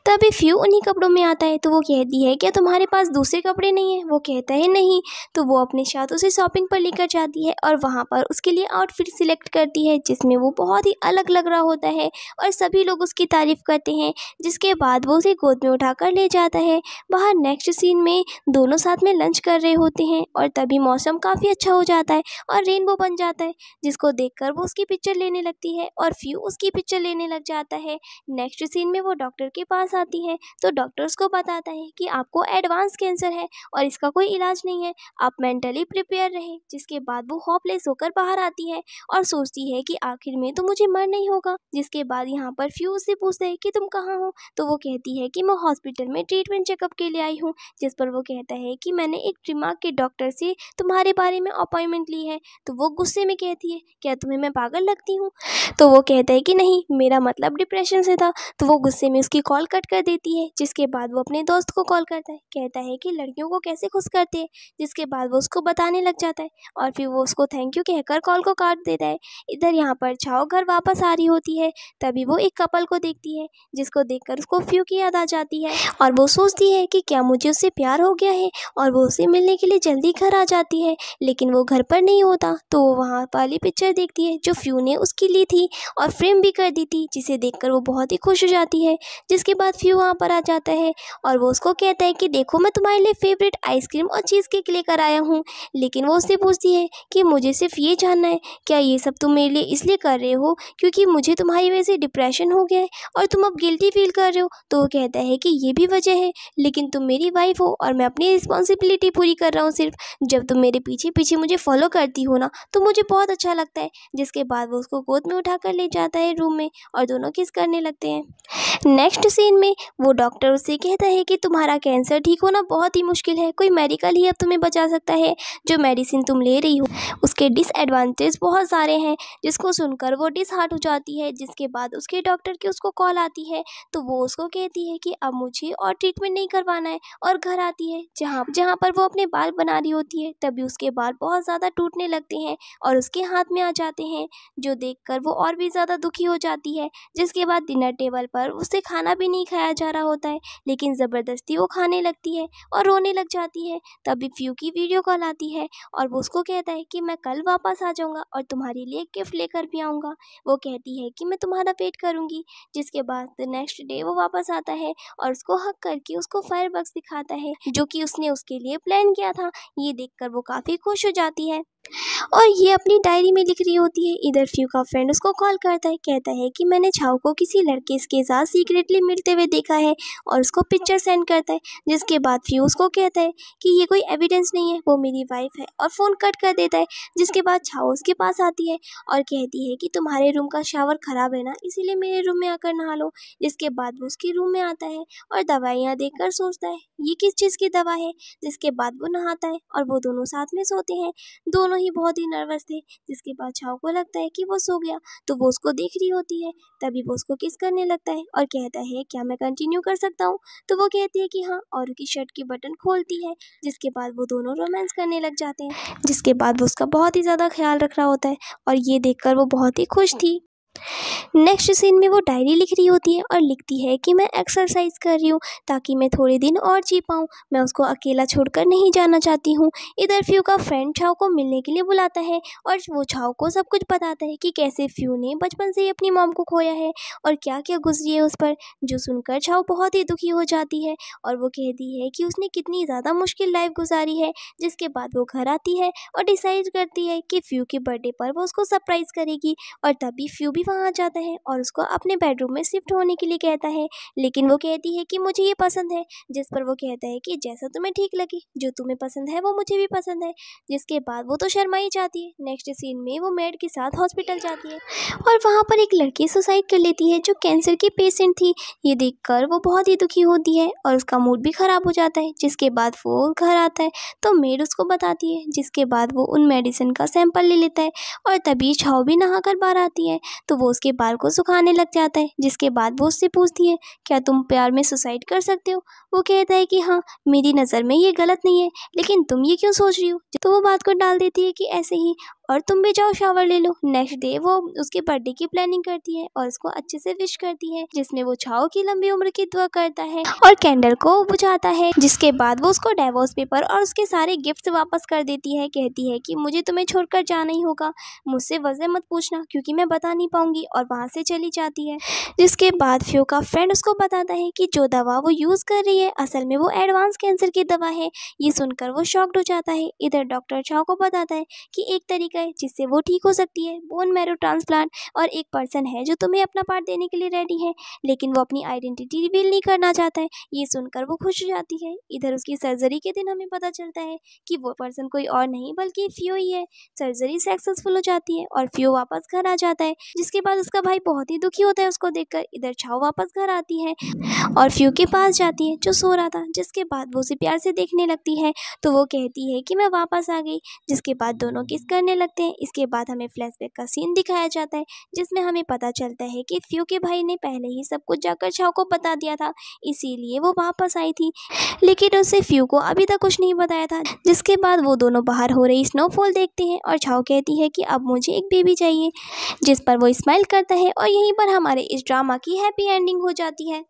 तभी फ्यू उन्हीं कपड़ों में आता है तो वो कहती है क्या तुम्हारे पास दूसरे कपड़े नहीं है। वो कहता है नहीं। तो वो अपने साथ उसे शॉपिंग पर लेकर जाती है और वहाँ पर उसके लिए आउटफिट सिलेक्ट करती है जिसमें वो बहुत ही अलग लग रहा होता है और सभी लोग उसकी तारीफ करते हैं। जिसके बाद वो उसे गोद में उठाकर ले जाता है। बाहर नेक्स्ट सीन में दोनों साथ में लंच कर रहे होते हैं और तभी मौसम काफ़ी अच्छा हो जाता है और रेनबो बन जाता है, जिसको देखकर वो उसकी पिक्चर लेने लगती है और फ्यू उसकी पिक्चर लेने लग जाता है। नेक्स्ट सीन में वो डॉक्टर के पास पास आती है तो डॉक्टर उसको बताता है कि आपको एडवांस कैंसर है और इसका कोई इलाज नहीं है, आप मेंटली प्रिपेयर रहे। जिसके बाद वो होपलेस होकर बाहर आती है और सोचती है कि आखिर में तो मुझे मरना ही होगा। जिसके बाद यहाँ पर फ्यू उससे पूछता है कि तुम कहाँ हो, तो वो कहती है कि मैं हॉस्पिटल में ट्रीटमेंट चेकअप के लिए आई हूँ। जिस पर वो कहता है कि मैंने एक दिमाग के डॉक्टर से तुम्हारे बारे में अपॉइंटमेंट ली है। तो वो गुस्से में कहती है, क्या तुम्हें मैं पागल लगती हूँ? तो वो कहता है कि नहीं, मेरा मतलब डिप्रेशन से था। तो वो गुस्से में उसकी कॉल कट कर देती है। जिसके बाद वो अपने दोस्त को कॉल करता है, कहता है कि लड़कियों को कैसे खुश करते हैं। जिसके बाद वो उसको बताने लग जाता है और फिर वो उसको थैंक यू कहकर कॉल को काट देता है। इधर यहाँ पर छाओ घर वापस आ रही होती है, तभी वो एक कपल को देखती है जिसको देखकर उसको फ्यू की याद आ जाती है और वो सोचती है कि क्या मुझे उससे प्यार हो गया है, और वो उससे मिलने के लिए जल्दी घर आ जाती है। लेकिन वो घर पर नहीं होता, तो वो वहाँ वाली पिक्चर देखती है जो फ्यू ने उसकी ली थी और फ्रेम भी कर दी थी, जिसे देखकर वो बहुत ही खुश हो जाती है। जिसके बाद फ्यू वहाँ पर आ जाता है और वो उसको कहता है कि देखो, मैं तुम्हारे लिए फेवरेट आइसक्रीम और चीज़ केक लेकर आया हूँ। लेकिन वो उससे पूछती है कि मुझे सिर्फ ये जानना है, क्या ये सब तुम मेरे लिए इसलिए कर रहे हो क्योंकि मुझे तुम्हारी वजह से डिप्रेशन हो गया है और तुम अब गिल्टी फील कर रहे हो? तो वो कहता है कि ये भी वजह है, लेकिन तुम मेरी वाइफ हो और मैं अपनी रिस्पॉन्सिबिलिटी पूरी कर रहा हूँ सिर्फ। जब तुम मेरे पीछे पीछे मुझे फॉलो करती हो ना, तो मुझे बहुत अच्छा लगता है। जिसके बाद वो उसको गोद में उठाकर ले जाता है रूम में और दोनों किस करने लगते हैं। नेक्स्ट सीन में वो डॉक्टर उससे कहता है कि तुम्हारा कैंसर ठीक होना बहुत ही मुश्किल है, कोई मेडिकल ही अब तुम्हें बचा सकता है। जो मेडिसिन तुम ले रही हो उसके डिसएडवांटेज बहुत सारे हैं। जिसको सुनकर वो डिसहार्ट हो जाती है। जिसके बाद उसके डॉक्टर की उसको कॉल आती है, तो वो उसको कहती है कि अब मुझे और ट्रीटमेंट नहीं करवाना है, और घर आती है जहाँ जहाँ पर वो अपने बाल बना रही होती है। तभी उसके बाल बहुत ज़्यादा टूटने लगते हैं और उसके हाथ में आ जाते हैं, जो देखकर वो और भी ज़्यादा दुखी हो जाती है। जिसके बाद डिनर टेबल पर उससे खाना भी नहीं खाया जा रहा होता है, लेकिन ज़बरदस्ती वो खाने लगती है और रोने लग जाती है। तभी फ्यू की वीडियो कॉल आती है और वो उसको कहता है कि मैं कल वापस आ जाऊँगा और तुम्हारे लिए गिफ्ट लेकर भी आऊँगा। वो कहती है कि मैं तुम्हारा वेट करूँगी। जिसके बाद नेक्स्ट डे वो वापस आता है और उसको हक करके उसको फायरवर्क्स दिखाता है, जो कि उसने उसके लिए प्लान किया था। ये देखकर वो काफ़ी खुश हो जाती है और ये अपनी डायरी में लिख रही होती है। इधर फ्यू का फ्रेंड उसको कॉल करता है, कहता है कि मैंने छाओ को किसी लड़के के साथ सीक्रेटली मिलते हुए देखा है, और उसको पिक्चर सेंड करता है। जिसके बाद फ्यू उसको कहता है कि ये कोई एविडेंस नहीं है, वो मेरी वाइफ है, और फ़ोन कट कर देता है। जिसके बाद छाओ उसके पास आती है और कहती है कि तुम्हारे रूम का शावर ख़राब है ना, इसीलिए मेरे रूम में आकर नहा लो। जिसके बाद वो उसके रूम में आता है और दवाइयाँ देखकर सोचता है ये किस चीज़ की दवा है। जिसके बाद वो नहाता है और वो दोनों साथ में सोते हैं। दोनों ही बहुत ही नर्वस थे। जिसके बाद छाओ को लगता है कि वो सो गया, तो वो उसको देख रही होती है। तभी वो उसको किस करने लगता है और कहता है, क्या मैं कंटिन्यू कर सकता हूँ? तो वो कहती है कि हाँ, और उसकी शर्ट की बटन खोलती है। जिसके बाद वो दोनों रोमांस करने लग जाते हैं। जिसके बाद वो उसका बहुत ही ज़्यादा ख्याल रख रहा होता है और ये देखकर वो बहुत ही खुश थी। नेक्स्ट सीन में वो डायरी लिख रही होती है और लिखती है कि मैं एक्सरसाइज कर रही हूँ ताकि मैं थोड़े दिन और जी पाऊँ, मैं उसको अकेला छोड़कर नहीं जाना चाहती हूँ। इधर फ्यू का फ्रेंड छाओ को मिलने के लिए बुलाता है और वो छाओ को सब कुछ बताता है कि कैसे फ्यू ने बचपन से ही अपनी मॉम को खोया है और क्या क्या गुजरी है उस पर। जो सुनकर छाओ बहुत ही दुखी हो जाती है और वो कहती है कि उसने कितनी ज़्यादा मुश्किल लाइफ गुजारी है। जिसके बाद वो घर आती है और डिसाइड करती है कि फ्यू के बर्थडे पर वो उसको सरप्राइज़ करेगी, और तभी फ्यू भी वहाँ आ जाता है और उसको अपने बेडरूम में शिफ्ट होने के लिए कहता है। लेकिन वो कहती है कि मुझे ये पसंद है। जिस पर वो कहता है कि जैसा तुम्हें ठीक लगे, जो तुम्हें पसंद है वो मुझे भी पसंद है। जिसके बाद वो तो शर्मा ही जाती है। नेक्स्ट सीन में वो मेड के साथ हॉस्पिटल जाती है और वहाँ पर एक लड़की सुसाइड कर लेती है जो कैंसर की पेशेंट थी। ये देखकर वो बहुत ही दुखी होती है और उसका मूड भी ख़राब हो जाता है। जिसके बाद वो घर आता है तो मेड उसको बताती है। जिसके बाद वो उन मेडिसिन का सैंपल ले लेता है और तभी छाओ भी नहा कर बाहर आती है, तो वो उसके बाल को सुखाने लग जाता है। जिसके बाद वो उससे पूछती है, क्या तुम प्यार में सुसाइड कर सकते हो? वो कहता है कि हाँ, मेरी नज़र में ये गलत नहीं है, लेकिन तुम ये क्यों सोच रही हो? तो वो बात को डाल देती है कि ऐसे ही, और तुम भी जाओ शावर ले लो। नेक्स्ट डे वो उसके बर्थडे की प्लानिंग करती है और उसको अच्छे से विश करती है, जिसमें वो छाओ की लंबी उम्र की दुआ करता है और कैंडल को बुझाता है। जिसके बाद वो उसको डाइवोर्स पेपर और उसके सारे गिफ्ट्स वापस कर देती है। कहती है कि मुझे तुम्हें छोड़कर जाना ही होगा, मुझसे वजह मत पूछना क्योंकि मैं बता नहीं पाऊंगी, और वहाँ से चली जाती है। जिसके बाद फ्यू का फ्रेंड उसको बताता है कि जो दवा वो यूज़ कर रही है असल में वो एडवांस कैंसर की दवा है। ये सुनकर वो शॉक्ड हो जाता है। इधर डॉक्टर छाओ को बताता है कि एक तरीका है जिससे वो ठीक हो सकती है, बोन मैरो ट्रांसप्लांट। और एक पर्सन है जो तुम्हें अपना पार्ट देने के लिए रेडी है, लेकिन वो अपनी आइडेंटिटी रिवील नहीं करना चाहता है। ये सुनकर वो खुश हो जाती है। इधर उसकी सर्जरी के दिन हमें पता चलता है कि वो पर्सन कोई और नहीं बल्कि फ्यू ही है। सर्जरी सक्सेसफुल हो जाती है और फ्यू वापस घर आ जाता है, जिसके बाद उसका भाई बहुत ही दुखी होता है उसको देखकर। इधर छाओ वापस घर आती है और फ्यू के पास जाती है जो सो रहा था, जिसके बाद वो उसे प्यार से देखने लगती है। तो वो कहती है कि मैं वापस आ गई, जिसके बाद दोनों किस करने लगते हैं। इसके बाद हमें फ्लैशबैक का सीन दिखाया जाता है, जिसमें हमें पता चलता है कि फ्यू के भाई ने पहले ही सब कुछ जाकर छाओ को बता दिया था, इसीलिए वो वापस आई थी, लेकिन उसे फ्यू को अभी तक कुछ नहीं बताया था। जिसके बाद वो दोनों बाहर हो रही स्नोफॉल देखते हैं और छाओ कहती है कि अब मुझे एक बेबी चाहिए, जिस पर वो स्माइल करता है और यहीं पर हमारे इस ड्रामा की हैप्पी एंडिंग हो जाती है।